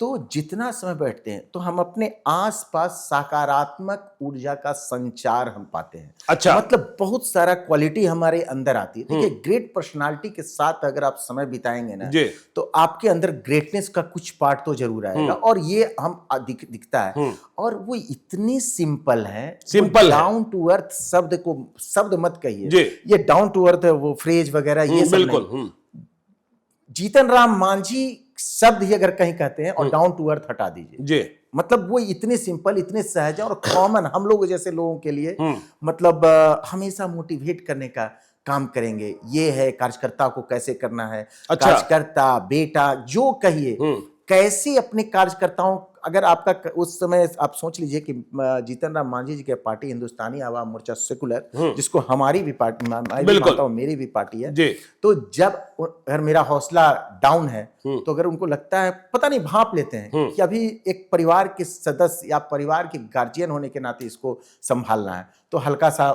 तो जितना समय बैठते हैं तो हम अपने आसपास सकारात्मक ऊर्जा का संचार हम पाते हैं। अच्छा। मतलब बहुत सारा क्वालिटी हमारे अंदर आती है। देखिए, ग्रेट पर्सनालिटी के साथ अगर आप समय बिताएंगे ना, तो आपके अंदर ग्रेटनेस का कुछ पार्ट तो जरूर आएगा, और ये हम दिखता है। और वो इतनी सिंपल है, डाउन टू अर्थ शब्द मत कहिए, ये डाउन टू अर्थ वो फ्रेज वगैरह ये सब नहीं। जीतन राम मांझी शब्द ही अगर कहीं कहते हैं और डाउन टू अर्थ हटा दीजिए, मतलब वो इतने सिंपल, इतने सहज और कॉमन हम लोग जैसे लोगों के लिए मतलब हमेशा मोटिवेट करने का काम करेंगे। ये है कार्यकर्ता को कैसे करना है। अच्छा। कार्यकर्ता बेटा जो कहिए, कैसे अपने कार्यकर्ताओं, अगर आपका उस समय आप सोच लीजिए कि जीतन राम मांझी जी की पार्टी हिंदुस्तानी आवाम मोर्चा सेकुलर, जिसको हमारी भी पार्टी, मेरी भी पार्टी है, तो जब अगर मेरा हौसला डाउन है तो अगर उनको लगता है, पता नहीं भांप लेते हैं कि अभी एक परिवार के सदस्य या परिवार के गार्जियन होने के नाते इसको संभालना है, तो हल्का सा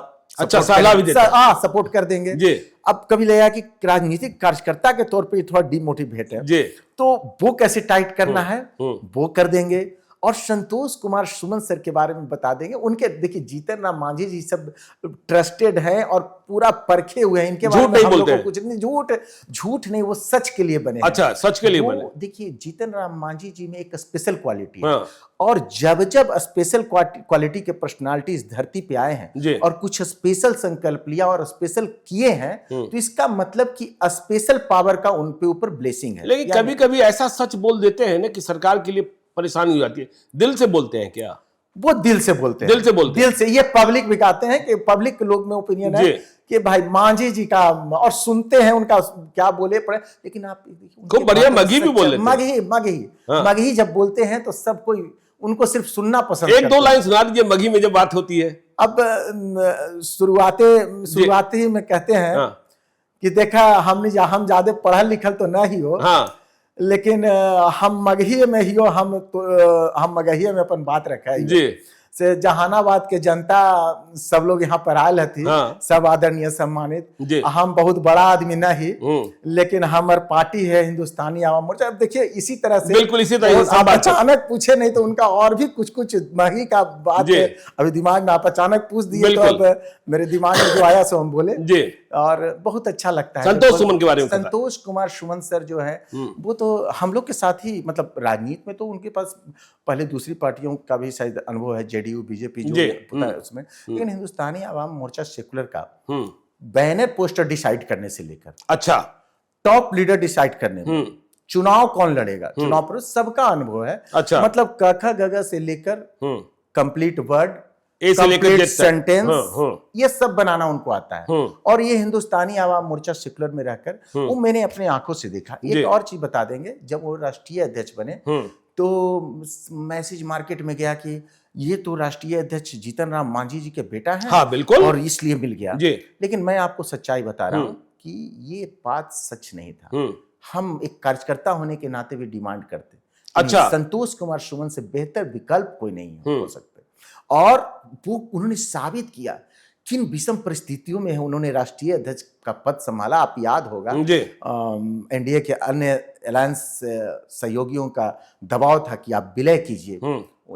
सपोर्ट कर देंगे। अब कभी लगा कि राजनीतिक कार्यकर्ता के तौर पे थोड़ा डिमोटिवेट है, तो वो कैसे टाइट करना है वो कर देंगे। और संतोष कुमार सुमन सर के बारे में बता देंगे। उनके देखिए, जीतन राम मांझी जी सब ट्रस्टेड हैं और पूरा परखे हुए हैं, इनके बारे में हम लोगों को कुछ नहीं, झूठ नहीं, वो सच के लिए बने। अच्छा, सच के लिए बने। देखिए, जीतन राम मांझी जी में एक स्पेशल क्वालिटी है, और जब स्पेशल क्वालिटी के पर्सनालिटी इस धरती पे आए हैं और कुछ स्पेशल संकल्प लिया और स्पेशल किए हैं, तो इसका मतलब कि स्पेशल पावर का उन पे ऊपर ब्लेसिंग है। लेकिन कभी कभी ऐसा सच बोल देते हैं ना कि सरकार के लिए परेशानी हो जाती है। दिल से बोलते हैं क्या? वो दिल से बोलते हैं, दिल से। ये पब्लिक भी कहते हैं कि पब्लिक के लोग में ओपिनियन है कि भाई मांझी जी का, और सुनते हैं उनका क्या बोले पड़े, लेकिन आप खूब बढ़िया मगही भी बोल लेते हैं। मगही जब बोलते हैं तो सब कोई उनको सिर्फ सुनना पसंद करता है। एक दो लाइन सुना दीजिए मगही में जब बात होती है। अब शुरुआती में कहते हैं कि देखा, हम ज्यादा पढ़ल लिखल तो ना ही हो, लेकिन हम मगही में ही हो, हम मगही में अपन बात रखा है से जहानाबाद के जनता सब लोग यहाँ पर आयल थी। सब आदरणीय सम्मानित। हम बहुत बड़ा आदमी नहीं, लेकिन हमार पार्टी है हिंदुस्तानी आवाम मोर्चा। अब देखिए, इसी तरह से बिल्कुल इसी तरह आप अचानक पूछे नहीं तो उनका और भी कुछ मही का बात अभी दिमाग में, आप अचानक पूछ दिए तो अब मेरे दिमाग में जो आया सो हम बोले, और बहुत अच्छा लगता है। संतोष सुमन के बारे में, संतोष कुमार सुमन सर जो है, वो तो हम लोग के साथ ही, मतलब राजनीति में तो उनके पास पहले दूसरी पार्टियों का भी शायद अनुभव है, जेडीयू बीजेपी जो पता है उसमें, लेकिन हिंदुस्तानी आवाम मोर्चा सेकुलर का बैनर पोस्टर डिसाइड करने से लेकर, अच्छा, टॉप लीडर डिसाइड करने में, चुनाव कौन लड़ेगा, चुनाव पर सबका अनुभव है। अच्छा, मतलब क ख ग घ से लेकर कंप्लीट वर्ड, कंप्लीट सेंटेंस, ये सब बनाना उनको आता है। और ये हिंदुस्तानी आवाम मोर्चा सेकुलर में रहकर वो मैंने अपनी आंखों से देखा। एक और चीज बता देंगे, जब वो राष्ट्रीय अध्यक्ष बने तो मैसेज मार्केट में गया कि ये तो राष्ट्रीय अध्यक्ष जीतन राम मांझी जी के बेटा हैं। हाँ, बिल्कुल, और इसलिए मिल गया। लेकिन मैं आपको सच्चाई बता रहा हूं कि ये बात सच नहीं था। हम एक कार्यकर्ता होने के नाते भी डिमांड करते, अच्छा, संतोष कुमार सुमन से बेहतर विकल्प कोई नहीं हो सकते। और वो उन्होंने साबित किया किन विषम परिस्थितियों में उन्होंने राष्ट्रीय अध्यक्ष का पद संभाला। आप याद होगा, एनडीए के अन्य अलायंस सहयोगियों का दबाव था कि आप विलय कीजिए,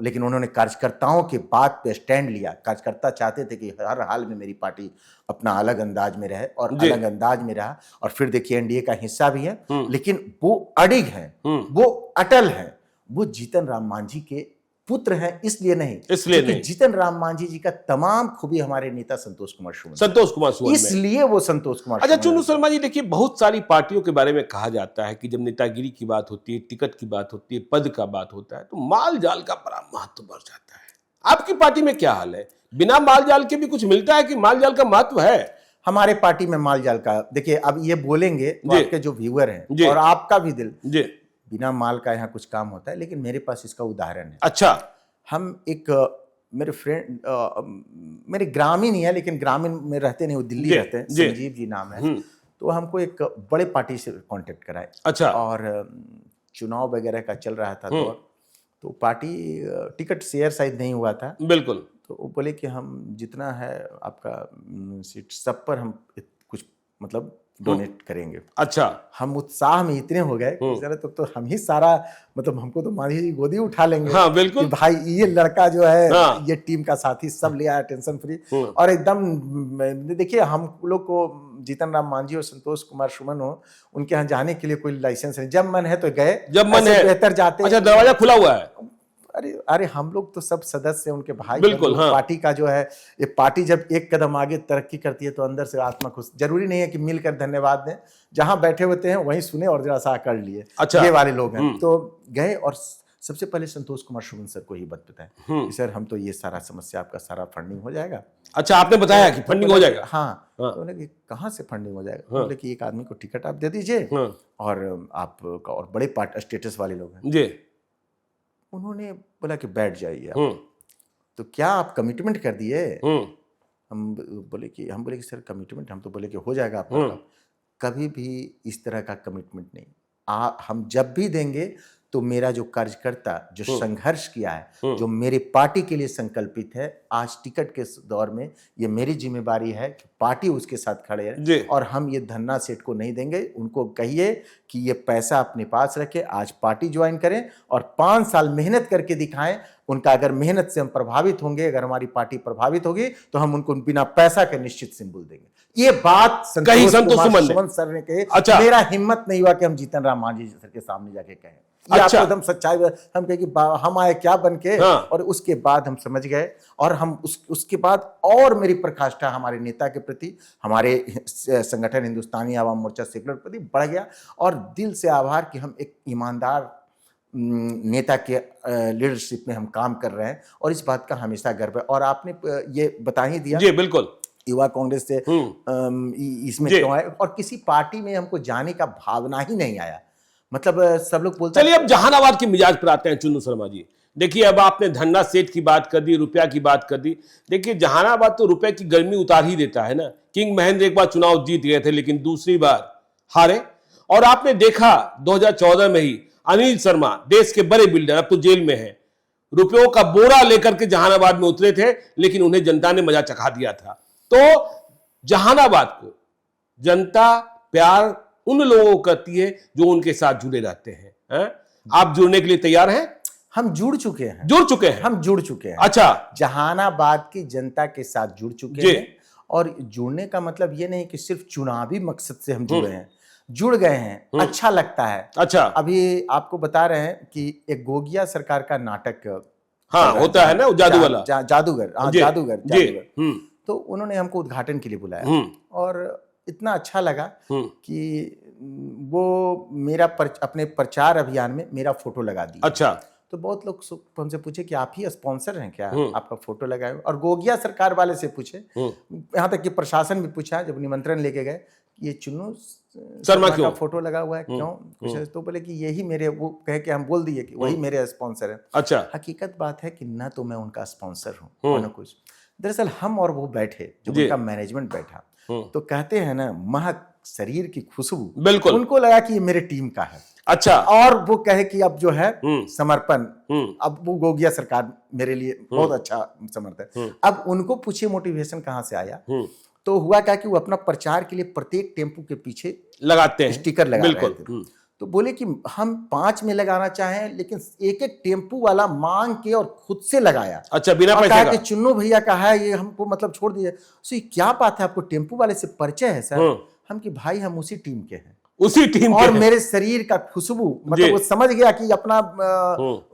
लेकिन उन्होंने कार्यकर्ताओं के बात पे स्टैंड लिया। कार्यकर्ता चाहते थे कि हर हाल में मेरी पार्टी अपना अलग अंदाज में रहे, और अलग अंदाज में रहा। और फिर देखिए, एनडीए का हिस्सा भी है, लेकिन वो अडिग है, वो अटल है। वो जीतन राम मांझी के पुत्र हैं, इसलिए नहीं, जीतन राम मांझी जी का तमाम खूबी हमारे नेता संतोष कुमार सुमन, इसलिए वो संतोष कुमार। अच्छा, चुन्नू शर्मा जी, देखिए, बहुत सारी पार्टियों के बारे में कहा जाता है कि जब नेतागिरी की बात होती है, टिकट की बात होती है, पद का बात होता है, तो माल जाल का बड़ा महत्व बढ़ जाता है। आपकी पार्टी में क्या हाल है? बिना माल जाल के भी कुछ मिलता है कि माल जाल का महत्व है? हमारे पार्टी में माल जाल का, देखिए, अब ये बोलेंगे तो आपके जो व्यूअर हैं और आपका भी दिल, बिना माल का यहाँ कुछ काम होता है, लेकिन मेरे पास इसका उदाहरण है। अच्छा, हम एक मेरे फ्रेंड, मेरे ग्रामीण ही है, लेकिन ग्रामीण में रहते नहीं, वो दिल्ली रहते हैं, संजीव जी नाम है। तो हमको एक बड़े पार्टी से कांटेक्ट कराए। अच्छा, और चुनाव वगैरह का चल रहा था, तो पार्टी टिकट शेयर शायद नहीं हुआ था, बिल्कुल। तो वो बोले कि हम जितना है आपका सीट सब पर हम कुछ मतलब डोनेट करेंगे। अच्छा, हम उत्साह में इतने हो गए कि जरा तो हम ही सारा, मतलब हमको तो मान लीजिए गोदी उठा लेंगे। हाँ बिल्कुल, कि भाई ये लड़का जो है, हाँ, ये टीम का साथी, सब ले आया टेंशन फ्री। और एकदम देखिए, हम लोग को जीतन राम मांझी और संतोष कुमार सुमन हो, उनके यहाँ जाने के लिए कोई लाइसेंस नहीं, जब मन है तो गए, जब मन है बेहतर जाते। अच्छा, दरवाजा खुला हुआ है। अरे हम लोग तो सब सदस्य उनके भाई, बिल्कुल, हाँ। पार्टी का जो है, ये पार्टी जब एक कदम आगे तरक्की करती है तो अंदर से आत्मा खुश। जरूरी नहीं है कि मिलकर धन्यवाद दें, जहां बैठे होते हैं वहीं सुने और जरा सा कर लिए। अच्छा, ये वाले लोग हैं। तो गए और सबसे पहले संतोष कुमार सुमन सर को ही बात बताएं, सर हम तो ये सारा समस्या, आपका सारा फंडिंग हो जाएगा। अच्छा, आपने बताया कि फंडिंग हो जाएगा? हाँ। तो उन्होंने कहाँ से फंडिंग हो जाएगा? बोले कि एक आदमी को टिकट आप दे दीजिए, और आप और बड़े स्टेटस वाले लोग हैं जी। उन्होंने बोला कि बैठ जाइए आप। तो क्या आप कमिटमेंट कर दिए? हम बोले कि सर कमिटमेंट, हम तो बोले कि हो जाएगा आपका। कभी भी इस तरह का कमिटमेंट नहीं। हम जब भी देंगे तो मेरा जो कार्यकर्ता जो संघर्ष किया है, जो मेरी पार्टी के लिए संकल्पित है, आज टिकट के दौर में ये मेरी जिम्मेदारी है कि पार्टी उसके साथ खड़े है, और हम ये धन्ना सेठ को नहीं देंगे। उनको कहिए कि ये पैसा अपने पास रखे, आज पार्टी ज्वाइन करें और 5 साल मेहनत करके दिखाएं। उनका अगर मेहनत से हम प्रभावित होंगे, अगर हमारी पार्टी प्रभावित होगी, तो हम उनको बिना पैसा के निश्चित सिंबल देंगे। ये बात संतोष सुमन सर ने कही। अच्छा। मेरा हिम्मत नहीं हुआ कि हम जीतन राम मांझी सर के सामने जाके कहें। ये अच्छा। आपको एकदम सच्चाई, हम कहे कि हम आए क्या बन के। हाँ। और उसके बाद हम समझ गए, और हम उसके बाद और मेरी प्रकाष्ठा हमारे नेता के प्रति, हमारे संगठन हिंदुस्तानी आवाम मोर्चा सेकुलर के प्रति बढ़ गया, और दिल से आभार कि हम एक ईमानदार नेता के लीडरशिप में हम काम कर रहे हैं, और इस बात का हमेशा गर्व है। और आपने ये बता ही दिया जी, बिल्कुल, युवा कांग्रेस से इसमें क्यों आए, और किसी पार्टी में हमको जाने का भावना ही नहीं आया। मतलब सब लोग बोलते। चलिए अब जहानाबाद के मिजाज पर आते हैं चुन्नू शर्मा जी। देखिए, अब आपने धन्ना सेठ की बात कर दी, रुपया की बात कर दी। देखिए, जहानाबाद तो रुपए की गर्मी उतार ही देता है ना। किंग महेंद्र एक बार चुनाव जीत गए थे, लेकिन दूसरी बार हारे। और आपने देखा 2014 में ही अनिल शर्मा, देश के बड़े बिल्डर, अब तो जेल में है, रुपयों का बोरा लेकर के जहानाबाद में उतरे थे, लेकिन उन्हें जनता ने मजा चखा दिया था। तो जहानाबाद को जनता प्यार उन लोगों को करती है जो उनके साथ जुड़े रहते हैं। आप जुड़ने के लिए तैयार हैं? हम जुड़ चुके हैं। हम जुड़ चुके हैं। अच्छा, जहानाबाद की जनता के साथ जुड़ चुके हैं। और जुड़ने का मतलब ये नहीं कि सिर्फ चुनावी मकसद से हम जुड़े हैं, जुड़ गए हैं, अच्छा लगता है। अच्छा, अभी आपको बता रहे हैं कि एक गोगिया सरकार का नाटक होता है ना, जादू वाला, जादूगर। तो उन्होंने हमको उद्घाटन के लिए बुलाया, और इतना अच्छा लगा कि वो मेरा अपने प्रचार अभियान में मेरा फोटो लगा दिया। अच्छा। तो बहुत लोग हमसे पूछे कि आप ही स्पॉन्सर हैं क्या, आपका फोटो लगाए। और गोगिया सरकार वाले से पूछे, यहाँ तक कि प्रशासन भी पूछा जब निमंत्रण लेके गए, ये चुन्नू शर्मा का फोटो लगा हुआ है, क्यों कुछ? तो बोले कि यही मेरे, वो कहे कि हम बोल दिए कि वही मेरे स्पॉन्सर है। अच्छा। हकीकत बात है कि ना तो मैं उनका स्पॉन्सर हूँ और ना कुछ। दरअसल हम और वो बैठे, जो उनका मैनेजमेंट बैठा, तो कहते हैं ना, महक, शरीर की खुशबू, बिल्कुल उनको लगा कि ये मेरे टीम का है। अच्छा। और वो कहे कि अब जो है समर्पण, अब वो गोगिया सरकार मेरे लिए बहुत अच्छा समर्थन। अब उनको पूछिए मोटिवेशन कहाँ से आया। तो हुआ क्या कि वो अपना प्रचार के लिए प्रत्येक टेम्पू के पीछे लगाते हैं, स्टिकर लगा रहे थे। तो बोले कि हम 5 में लगाना चाहें, लेकिन एक एक टेम्पू वाला मांग के और खुद से लगाया। अच्छा, बिना पैसे का। कि चुन्नू भैया का है, ये हमको मतलब छोड़ दीजिए। सो क्या बात है, आपको टेम्पू वाले से परिचय है सर? हम कि भाई हम उसी टीम के हैं, उसी टीम और मेरे शरीर का खुशबू, मतलब वो समझ गया कि अपना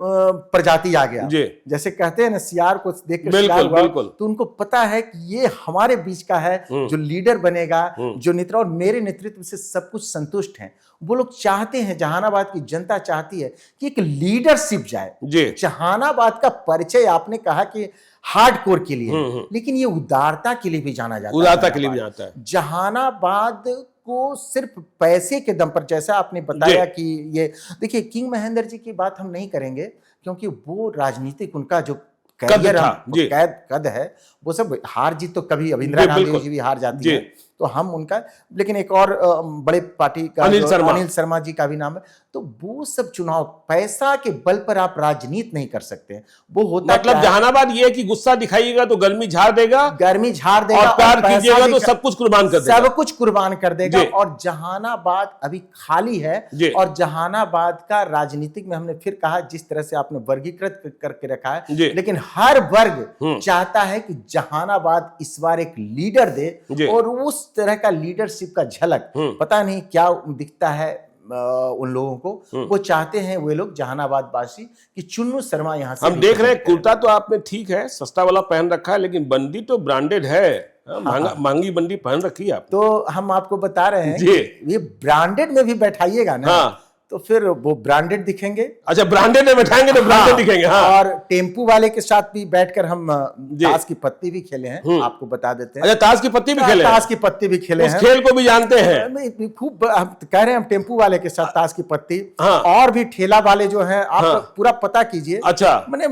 प्रजाति आ गया। जैसे कहते हैं ना, सियार को देख कर शिकार हुआ, तो उनको पता है कि ये हमारे बीच का है, जो लीडर बनेगा, जो नेतृत्व, और मेरे नेतृत्व से सब कुछ संतुष्ट हैं। वो लोग चाहते हैं, जहानाबाद की जनता चाहती है कि एक लीडरशिप जाए। जहानाबाद का परिचय आपने कहा कि हार्डकोर के लिए, लेकिन ये उदारता के लिए भी जाना जाता है। उदारता के लिए भी जाता है। जहानाबाद को सिर्फ पैसे के दम पर, जैसा आपने बताया कि ये देखिए, किंग महेंद्र जी की बात हम नहीं करेंगे, क्योंकि वो राजनीतिक, उनका जो कद है, वो सब हार जीत तो कभी, अब इंदिरा गांधी जी भी हार जाती है, तो हम उनका, लेकिन एक और बड़े पार्टी का अनिल शर्मा जी का भी नाम है। तो वो सब चुनाव, पैसा के बल पर आप राजनीति नहीं कर सकते। वो होता मतलब जहानाबाद ये है कि गुस्सा दिखाइएगा तो गर्मी झाड़ देगा, और प्यार कीजिएगा तो सब कुछ कुर्बान कर देगा, सब कुछ कुर्बान कर देगा। और जहानाबाद अभी खाली है, और जहानाबाद का राजनीतिक में हमने फिर कहा, जिस तरह से आपने वर्गीकृत करके रखा है, लेकिन हर वर्ग चाहता है कि जहानाबाद इस बार एक लीडर दे, और उस तरह का लीडरशिप का झलक पता नहीं क्या दिखता है उन लोगों को। वो चाहते हैं वे लोग जहानाबाद वासी कि चुन्नू शर्मा यहां से। हम देख रहे हैं कुर्ता तो आपने ठीक है सस्ता वाला पहन रखा है, लेकिन बंदी तो ब्रांडेड है, महंगी बंदी पहन रखी है आप। तो हम आपको बता रहे हैं कि ये ब्रांडेड में भी बैठाइएगा ना, तो फिर वो ब्रांडेड दिखेंगे। अच्छा, ब्रांडेड में बैठाएंगे तो ब्रांडेड दिखेंगे। और टेम्पू वाले के साथ भी बैठकर हम ताश की पत्ती भी खेले हैं, आपको बता देते हैं। अच्छा, ताश की पत्ती भी खेले, ताश की पत्ती भी खेले हैं, उस खेल को भी जानते हैं। खूब हम कह रहे हैं, हम टेम्पू वाले के साथ ताश की पत्ती, और भी ठेला वाले जो हैं, आप पूरा पता कीजिए। अच्छा, मैंने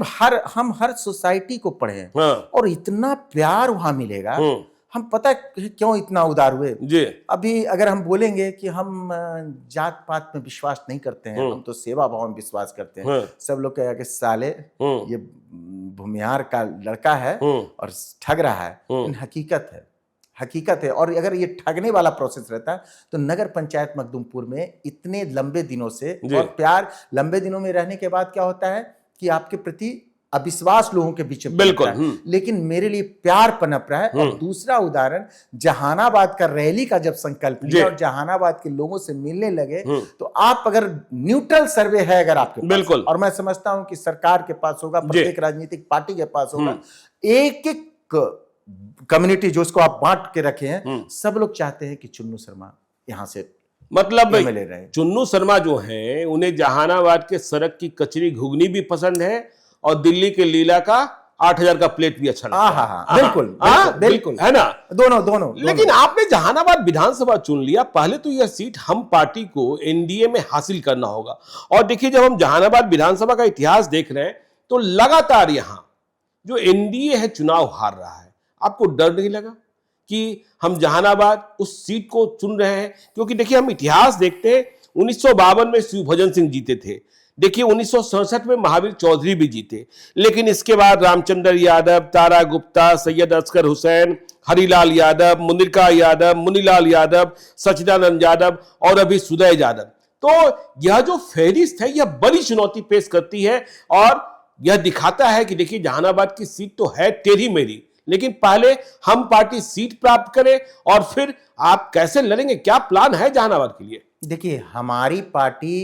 हम हर सोसाइटी को पढ़े हैं, और इतना प्यार वहां मिलेगा। हम पता क्यों इतना उदार हुए जी। अभी अगर हम बोलेंगे कि हम जात पात में विश्वास नहीं करते हैं, हम तो सेवा भाव में विश्वास करते हैं, सब लोग कहेगा कि साले ये भूमिहार का लड़का है और ठग रहा है, लेकिन हकीकत है। और अगर ये ठगने वाला प्रोसेस रहता तो नगर पंचायत मखदूमपुर में इतने लंबे दिनों से, और प्यार लंबे दिनों में रहने के बाद क्या होता है कि आपके प्रति अविश्वास लोगों के बीच में, बिल्कुल, लेकिन मेरे लिए प्यार पनप रहा है। और दूसरा उदाहरण, जहानाबाद का रैली का जब संकल्प लिया और जहानाबाद के लोगों से मिलने लगे, तो आप अगर न्यूट्रल सर्वे है अगर आपके बिल्कुल, और मैं समझता हूं कि सरकार के पास होगा, प्रत्येक राजनीतिक पार्टी के पास होगा, एक एक कम्युनिटी जो उसको आप बांट के रखे हैं, सब लोग चाहते हैं कि चुन्नू शर्मा यहां से, मतलब चुन्नू शर्मा जो है, उन्हें जहानाबाद के सड़क की कचरी घुगनी भी पसंद है, और दिल्ली के लीला का 8,000 का प्लेट भी अच्छा लगता है। बिल्कुल है ना, दोनों। लेकिन आपने जहानाबाद विधानसभा चुन लिया, पहले तो यह सीट हम पार्टी को एनडीए में हासिल करना होगा। और देखिए, जब हम जहानाबाद विधानसभा का इतिहास देख रहे हैं, तो लगातार यहां जो एनडीए है चुनाव हार रहा है। आपको डर नहीं लगा कि हम जहानाबाद उस सीट को चुन रहे हैं? क्योंकि देखिए, हम इतिहास देखते हैं, 1952 में शिवभजन सिंह जीते थे, देखिए 1967 में महावीर चौधरी भी जीते, लेकिन इसके बाद रामचंद्र यादव, तारा गुप्ता, सैयद असगर हुसैन, हरिलाल यादव, मुनिका यादव, मुनीलाल यादव, सचिदानंद यादव, और अभी सुदय यादव। तो यह जो फहरिस्त है, यह बड़ी चुनौती पेश करती है, और यह दिखाता है कि देखिए, जहानाबाद की सीट तो है तेरी मेरी, लेकिन पहले हम पार्टी सीट प्राप्त करें, और फिर आप कैसे लड़ेंगे, क्या प्लान है जहानाबाद के लिए? देखिए, हमारी पार्टी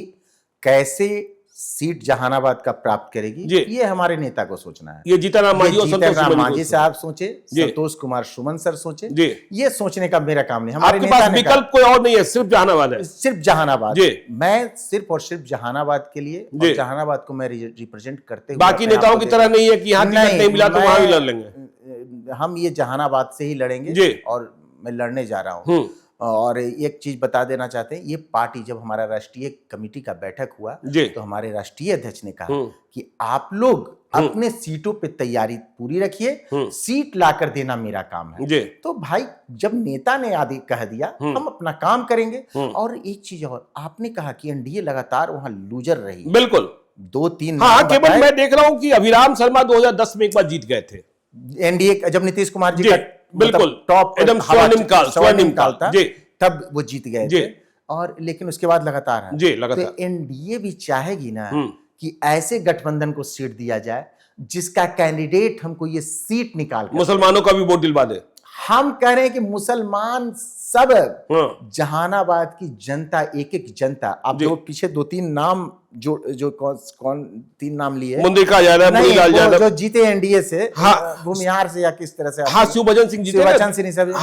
कैसे सीट जहानाबाद का प्राप्त करेगी, ये हमारे नेता को सोचना है। ये जीतनराम मांझी साहब सोचे, संतोष कुमार सुमन सर सोचे, ये सोचने का मेरा काम नहीं। हमारे नेता पास विकल्प कोई और नहीं है, सिर्फ जहानाबाद है, सिर्फ जहानाबाद। मैं सिर्फ और सिर्फ जहानाबाद के लिए, और जहानाबाद को मैं रिप्रेजेंट करते हुए, बाकी नेताओं की तरह नहीं है कि यहाँ नहीं मिला तो वहां भी लड़ लेंगे। हम ये जहानाबाद से ही लड़ेंगे, और मैं लड़ने जा रहा हूँ। और एक चीज बता देना चाहते हैं, ये पार्टी जब हमारा राष्ट्रीय कमेटी का बैठक हुआ, तो हमारे राष्ट्रीय अध्यक्ष ने कहा कि आप लोग अपने सीटों पे तैयारी पूरी रखिए, सीट लाकर देना मेरा काम है। तो भाई, जब नेता ने आदि कह दिया, हम अपना काम करेंगे। और एक चीज और, आपने कहा कि एनडीए लगातार वहां लूजर रही, बिल्कुल 2-3, केवल मैं देख रहा हूं कि अभिराम शर्मा 2010 में एक बार जीत गए थे एनडीए, जब नीतीश कुमार जी का बिल्कुल टॉप एकदम स्वर्णिम काल था, तब वो जीत गए थे। और लेकिन उसके बाद लगातार है तो एनडीए भी चाहेगी ना कि ऐसे गठबंधन को सीट दिया जाए जिसका कैंडिडेट हमको ये सीट निकाल, मुसलमानों का भी वोट दिलवा दे। हम कह रहे हैं कि मुसलमान सब, जहानाबाद की जनता, एक एक जनता, आप जो पीछे 2-3 नाम जो कौन 3 नाम लिए, मुनिका यादव, मुनीलाल यादव, जो जीते एनडीए से, भूमिहार से या किस तरह से, शिवभजन सिंह जीते, शिवभजन सिंह सब,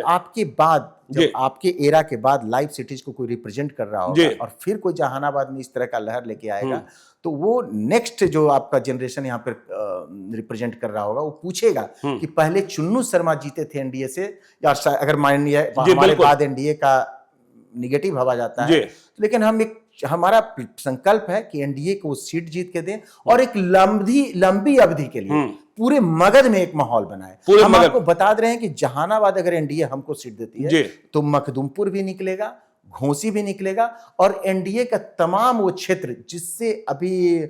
आपके बाद, जब आपके एरा के बाद लाइव सिटीज को कोई रिप्रेजेंट कर रहा होगा, और फिर कोई जहानाबाद में इस तरह का लहर लेके आएगा, तो वो नेक्स्ट जो आपका जनरेशन यहाँ पर रिप्रेजेंट कर रहा होगा, वो पूछेगा कि पहले चुन्नू शर्मा जीते थे एनडीए से, या अगर मान लिया हमारे बाद एनडीए का निगेटिव हवा जाता है, लेकिन हमारा संकल्प है कि एनडीए को सीट जीत के दें, और एक लंबी अवधि के लिए पूरे मगध में एक माहौल बना है। पूरे हम मगध आपको बता रहे हैं कि जहानाबाद अगर एनडीए हमको सीट देती है जी। तो मखदुमपुर भी निकलेगा, घोसी भी निकलेगा, और एनडीए का तमाम वो क्षेत्र जिससे अभी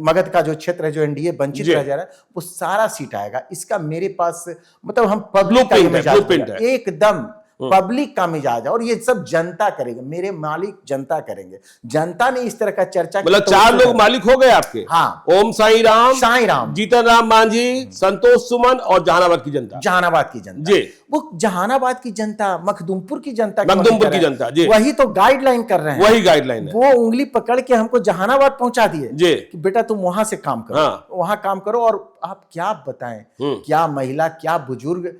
मगध का जो क्षेत्र है जो एनडीए वंचित रह जा रहा है, वो सारा सीट आएगा। इसका मेरे पास मतलब हम पब्लिक का मिजाज एकदम पब्लिक का मिजाज है, और ये सब जनता करेगा, मेरे मालिक जनता करेंगे। जनता ने इस तरह का चर्चा मतलब तो 4 लोग मालिक हो गए आपके। हाँ, ओम साई राम, जीतन राम मांझी, संतोष सुमन और जहानाबाद की जनता। जहानाबाद की जनता जी, वो जहानाबाद की जनता, मखदुमपुर की जनता, मखदुमपुर की जनता जी, वही तो गाइडलाइन कर रहे हैं। वही गाइडलाइन है। वो उंगली पकड़ के हमको जहानाबाद पहुंचा दिए जी कि बेटा तुम वहां से काम करो। हाँ। वहां काम करो। और आप क्या बताएं, क्या महिला, क्या बुजुर्ग,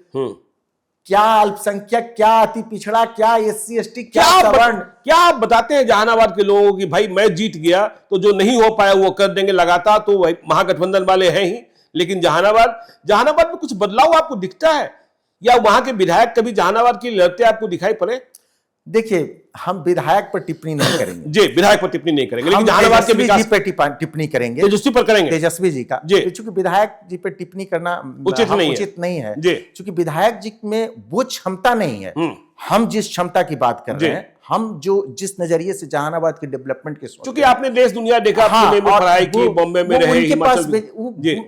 क्या अल्पसंख्यक, क्या अति पिछड़ा, क्या एससी एसटी, क्या सवर्ण, क्या आप बताते हैं जहानाबाद के लोगों की भाई मैं जीत गया तो जो नहीं हो पाया वो कर देंगे लगातार, तो वही महागठबंधन वाले हैं ही। लेकिन जहानाबाद में कुछ बदलाव आपको दिखता है, या वहां के विधायक कभी जहानाबाद की लड़ते आपको दिखाई पड़े? देखिए, हम विधायक पर टिप्पणी नहीं करेंगे जी, विधायक पर टिप्पणी नहीं करेंगे, लेकिन जहानाबाद के विकास पे टिप्पणी करेंगे, तेजस्वी पर करेंगे, तेजस्वी जी का। क्योंकि विधायक जी पे टिप्पणी करना उचित नहीं है, क्योंकि विधायक जी में वो क्षमता नहीं है। हम जिस क्षमता की बात कर रहे हैं, हम जो जिस नजरिए से जहानाबाद के डेवलपमेंट के सोच, क्योंकि आपने देश दुनिया देखा, पुणे में पढ़ाई की, बॉम्बे में रहे, उनके पास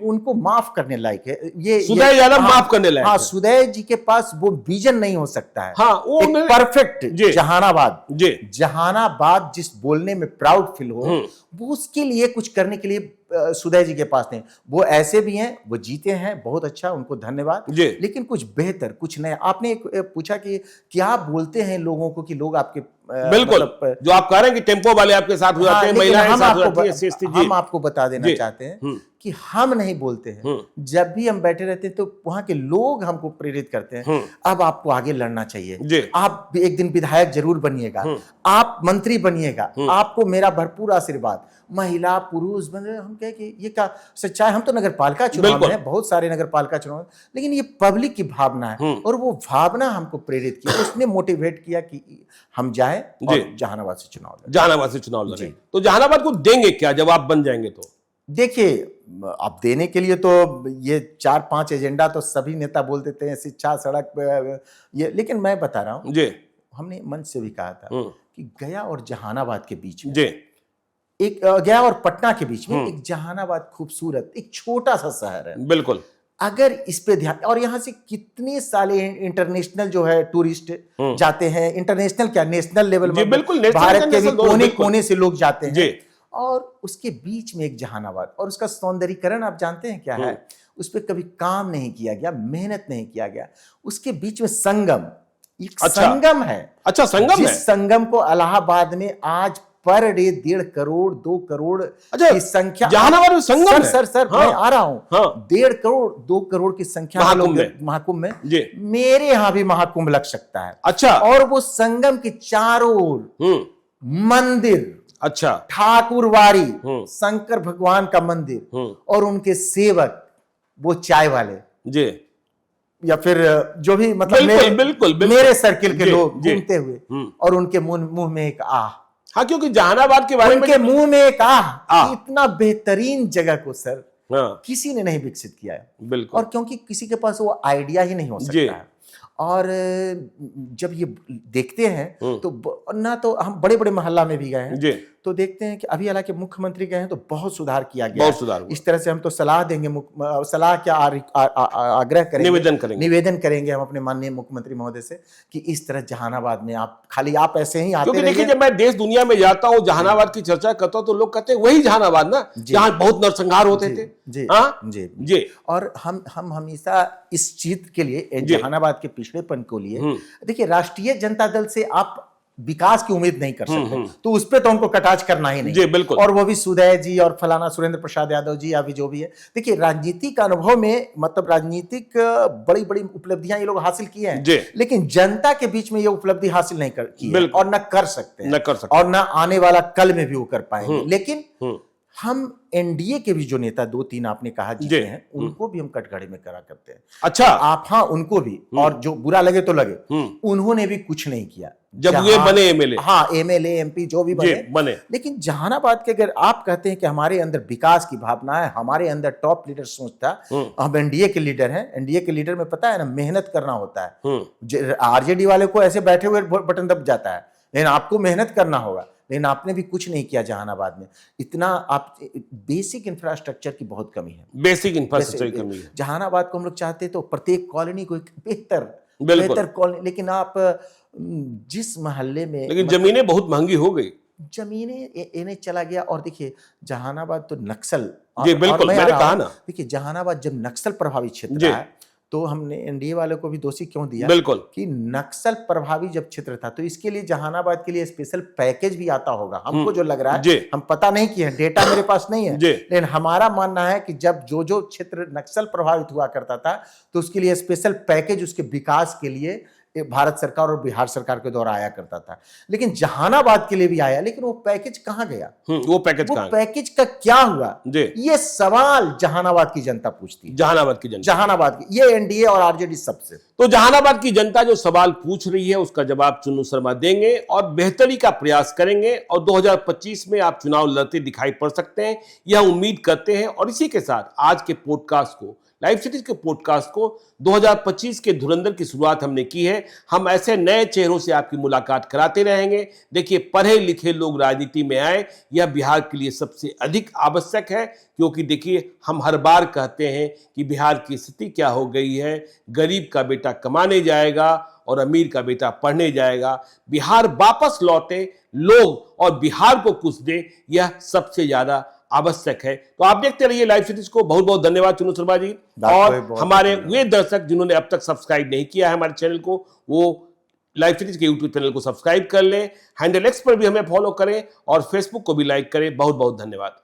उनको माफ करने लायक है। ये सुदय यादव माफ करने लायक। हाँ, सुदय जी के पास वो विजन नहीं हो सकता है। हाँ, वो परफेक्ट जहानाबाद जिस बोलने में प्राउड फील हो, वो उसके लिए कुछ करने के लिए सुदय जी के पास नहीं। वो ऐसे भी हैं, वो जीते हैं, बहुत अच्छा, उनको धन्यवाद। लेकिन कुछ बेहतर, कुछ नया। आपने पूछा कि क्या बोलते हैं लोगों को कि लोग आपके बिल्कुल जो आप कह रहे हैं कि टेम्पो वाले आपके साथ हो जाते हैं, महिलाएं साथ हो जाती हैं, हम आपको बता देना चाहते हैं कि हम नहीं बोलते हैं। जब भी हम बैठे रहते हैं तो वहां के लोग हमको प्रेरित करते हैं, अब आपको आगे लड़ना चाहिए, आप एक दिन विधायक जरूर बनिएगा, आप मंत्री बनिएगा, आपको मेरा भरपूर आशीर्वाद। महिला पुरुष बने, हम कहे कि ये क्या सच्चाई। हम तो नगर पालिका चुनाव में, बहुत सारे नगर पालिका चुनाव, लेकिन ये पब्लिक की भावना है, और वो भावना हमको प्रेरित किया, उसने मोटिवेट किया कि हम जाएं और जहानाबाद से चुनाव लड़ें। तो जहानाबाद को देंगे क्या जब आप बन जाएंगे? तो देखिए, अब देने के लिए तो ये 4-5 एजेंडा तो सभी नेता बोल देते हैं, शिक्षा, सड़क, ये। लेकिन मैं बता रहा हूं, हमने मंच से भी कहा था कि गया और जहानाबाद के बीच में एक, गया और पटना के बीच में एक जहानाबाद खूबसूरत एक छोटा सा शहर है। बिल्कुल, अगर इस पे ध्यान, और यहाँ से कितने साले इंटरनेशनल जो है टूरिस्ट जाते हैं, इंटरनेशनल क्या नेशनल लेवल में, बिल्कुल भारत के भी कोने कोने से लोग जाते हैं, और उसके बीच में एक जहानाबाद, और उसका सौंदर्यीकरण आप जानते हैं क्या है? उस पर कभी काम नहीं किया गया, मेहनत नहीं किया गया। उसके बीच में संगम, एक संगम है। अच्छा, संगम है। संगम को इलाहाबाद में आज पर डे 1.5 करोड़ 2 करोड़ की संख्या, जहानाबाद में संगम है। सर मैं आ रहा हूँ। 1.5 करोड़ 2 करोड़ की संख्या महाकुंभ में मेरे यहाँ भी महाकुंभ लग सकता है। अच्छा, और वो संगम के चारों ओर मंदिर, अच्छा, ठाकुरवाड़ी, शंकर भगवान का मंदिर, और उनके सेवक, वो चाय वाले या फिर जो भी, मतलब बिल्कुल मेरे सर्किल के लोग घूमते हुए, और उनके मुंह में एक आह। हाँ, क्योंकि जहानाबाद के बारे में उनके मुंह में एक आह। इतना बेहतरीन जगह को सर किसी ने नहीं विकसित किया है। बिल्कुल, और क्योंकि किसी के पास वो आइडिया ही नहीं हो सकता है। और जब ये देखते हैं तो ना, तो हम बड़े बड़े मोहल्ला में भी गए हैं, तो देखते हैं कि अभी हालांकि मुख्यमंत्री गए हैं तो बहुत सुधार किया गया, बहुत सुधार। इस तरह से हम तो सलाह देंगे, सलाह क्या आग्रह करेंगे, निवेदन करेंगे हम अपने माननीय मुख्यमंत्री महोदय से कि इस तरह जहानाबाद में आप खाली आप ऐसे ही आते रहिए। देखिए, जब मैं देश दुनिया में जाता हूँ, जहानाबाद की चर्चा करता हूँ, तो लोग कहते हैं वही जहानाबाद ना जहाँ बहुत नरसंहार होते थे। जी। और हम हमेशा इस चीज के लिए, जहानाबाद के पिछड़ेपन को लिए, देखिए, राष्ट्रीय जनता दल से आप विकास की उम्मीद नहीं कर सकते, तो उस पे तो हमको कटाच करना ही नहीं। बिल्कुल। और वो भी सुदय जी और फलाना सुरेंद्र प्रसाद यादव जी, अभी जो भी है। देखिए, राजनीतिक अनुभव में, मतलब राजनीतिक बड़ी बड़ी उपलब्धियां ये लोग हासिल किए हैं, लेकिन जनता के बीच में ये उपलब्धि हासिल नहीं की, और न कर सकते हैं, और न आने वाला कल में भी वो कर पाएंगे। लेकिन हम एनडीए के भी जो नेता 2-3 आपने कहा जीते हैं, उनको भी हम कटघरे में करा करते हैं। अच्छा, आप हाँ उनको भी, और जो बुरा लगे तो लगे, उन्होंने भी कुछ नहीं किया जब ये बने एमएलए। हाँ, एमएलए एमपी जो भी बने। लेकिन जहानाबाद के अगर आप कहते हैं कि हमारे अंदर विकास की भावना है, हमारे अंदर टॉप लीडर सोच था, हम एनडीए के लीडर हैं। एनडीए के लीडर में पता है ना, मेहनत करना होता है। आरजेडी वाले को ऐसे बैठे हुए बटन दब जाता है, लेकिन आपको मेहनत करना होगा। लेकिन आपने भी कुछ नहीं किया जहानाबाद में। इतना आप बेसिक इंफ्रास्ट्रक्चर की बहुत कमी है, बेसिक इंफ्रास्ट्रक्चर की कमी है। जहानाबाद को हम लोग चाहते तो प्रत्येक कॉलोनी को एक बेहतर कॉलोनी, लेकिन आप जिस मोहल्ले में, लेकिन जमीनें बहुत महंगी हो गई, जमीनें इन्हें चला गया। और देखिए जहानाबाद तो नक्सल, जी बिल्कुल, मैंने कहा ना, देखिए जहानाबाद जब नक्सल प्रभावित क्षेत्र है, तो हमने एनडीए वालों को भी दोषी क्यों दिया? बिल्कुल, कि नक्सल प्रभावी जब क्षेत्र था, तो इसके लिए जहानाबाद के लिए स्पेशल पैकेज भी आता होगा। हमको जो लग रहा है, हम पता नहीं किए, डेटा मेरे पास नहीं है, लेकिन हमारा मानना है कि जब जो क्षेत्र नक्सल प्रभावित हुआ करता था, तो उसके लिए स्पेशल पैकेज उसके विकास के लिए भारत सरकार और बिहार सरकार के द्वारा आया करता था। लेकिन जहानाबाद के लिए भी आया, लेकिन वो पैकेज कहां गया? वो पैकेज का क्या हुआ? ये सवाल जहानाबाद की जनता पूछती है। जहानाबाद की, ये एनडीए और आरजेडी सबसे। तो जहानाबाद की जनता जो सवाल पूछ रही है, उसका जवाब चुन्नू शर्मा देंगे और बेहतरी का प्रयास करेंगे, और 2025 में आप चुनाव लड़ते दिखाई पड़ सकते हैं, यह उम्मीद करते हैं। और इसी के साथ आज के पॉडकास्ट को, लाइव सिटीज के पॉडकास्ट को 2025 के धुरंधर की शुरुआत हमने की है। हम ऐसे नए चेहरों से आपकी मुलाकात कराते रहेंगे। देखिए, पढ़े लिखे लोग राजनीति में आए, यह बिहार के लिए सबसे अधिक आवश्यक है, क्योंकि देखिए हम हर बार कहते हैं कि बिहार की स्थिति क्या हो गई है। गरीब का बेटा कमाने जाएगा और अमीर का बेटा पढ़ने जाएगा। बिहार वापस लौटे लोग और बिहार को कुछ दे, यह सबसे ज्यादा आवश्यक है। तो आप देखते रहिए लाइव सिटीज को। बहुत बहुत धन्यवाद चुन्नू शर्मा जी। और हमारे वे दर्शक जिन्होंने अब तक सब्सक्राइब नहीं किया है हमारे चैनल को, वो लाइव सिटीज के यूट्यूब चैनल को सब्सक्राइब कर लें। हैंडल एक्स पर भी हमें फॉलो करें और फेसबुक को भी लाइक करें। बहुत बहुत धन्यवाद।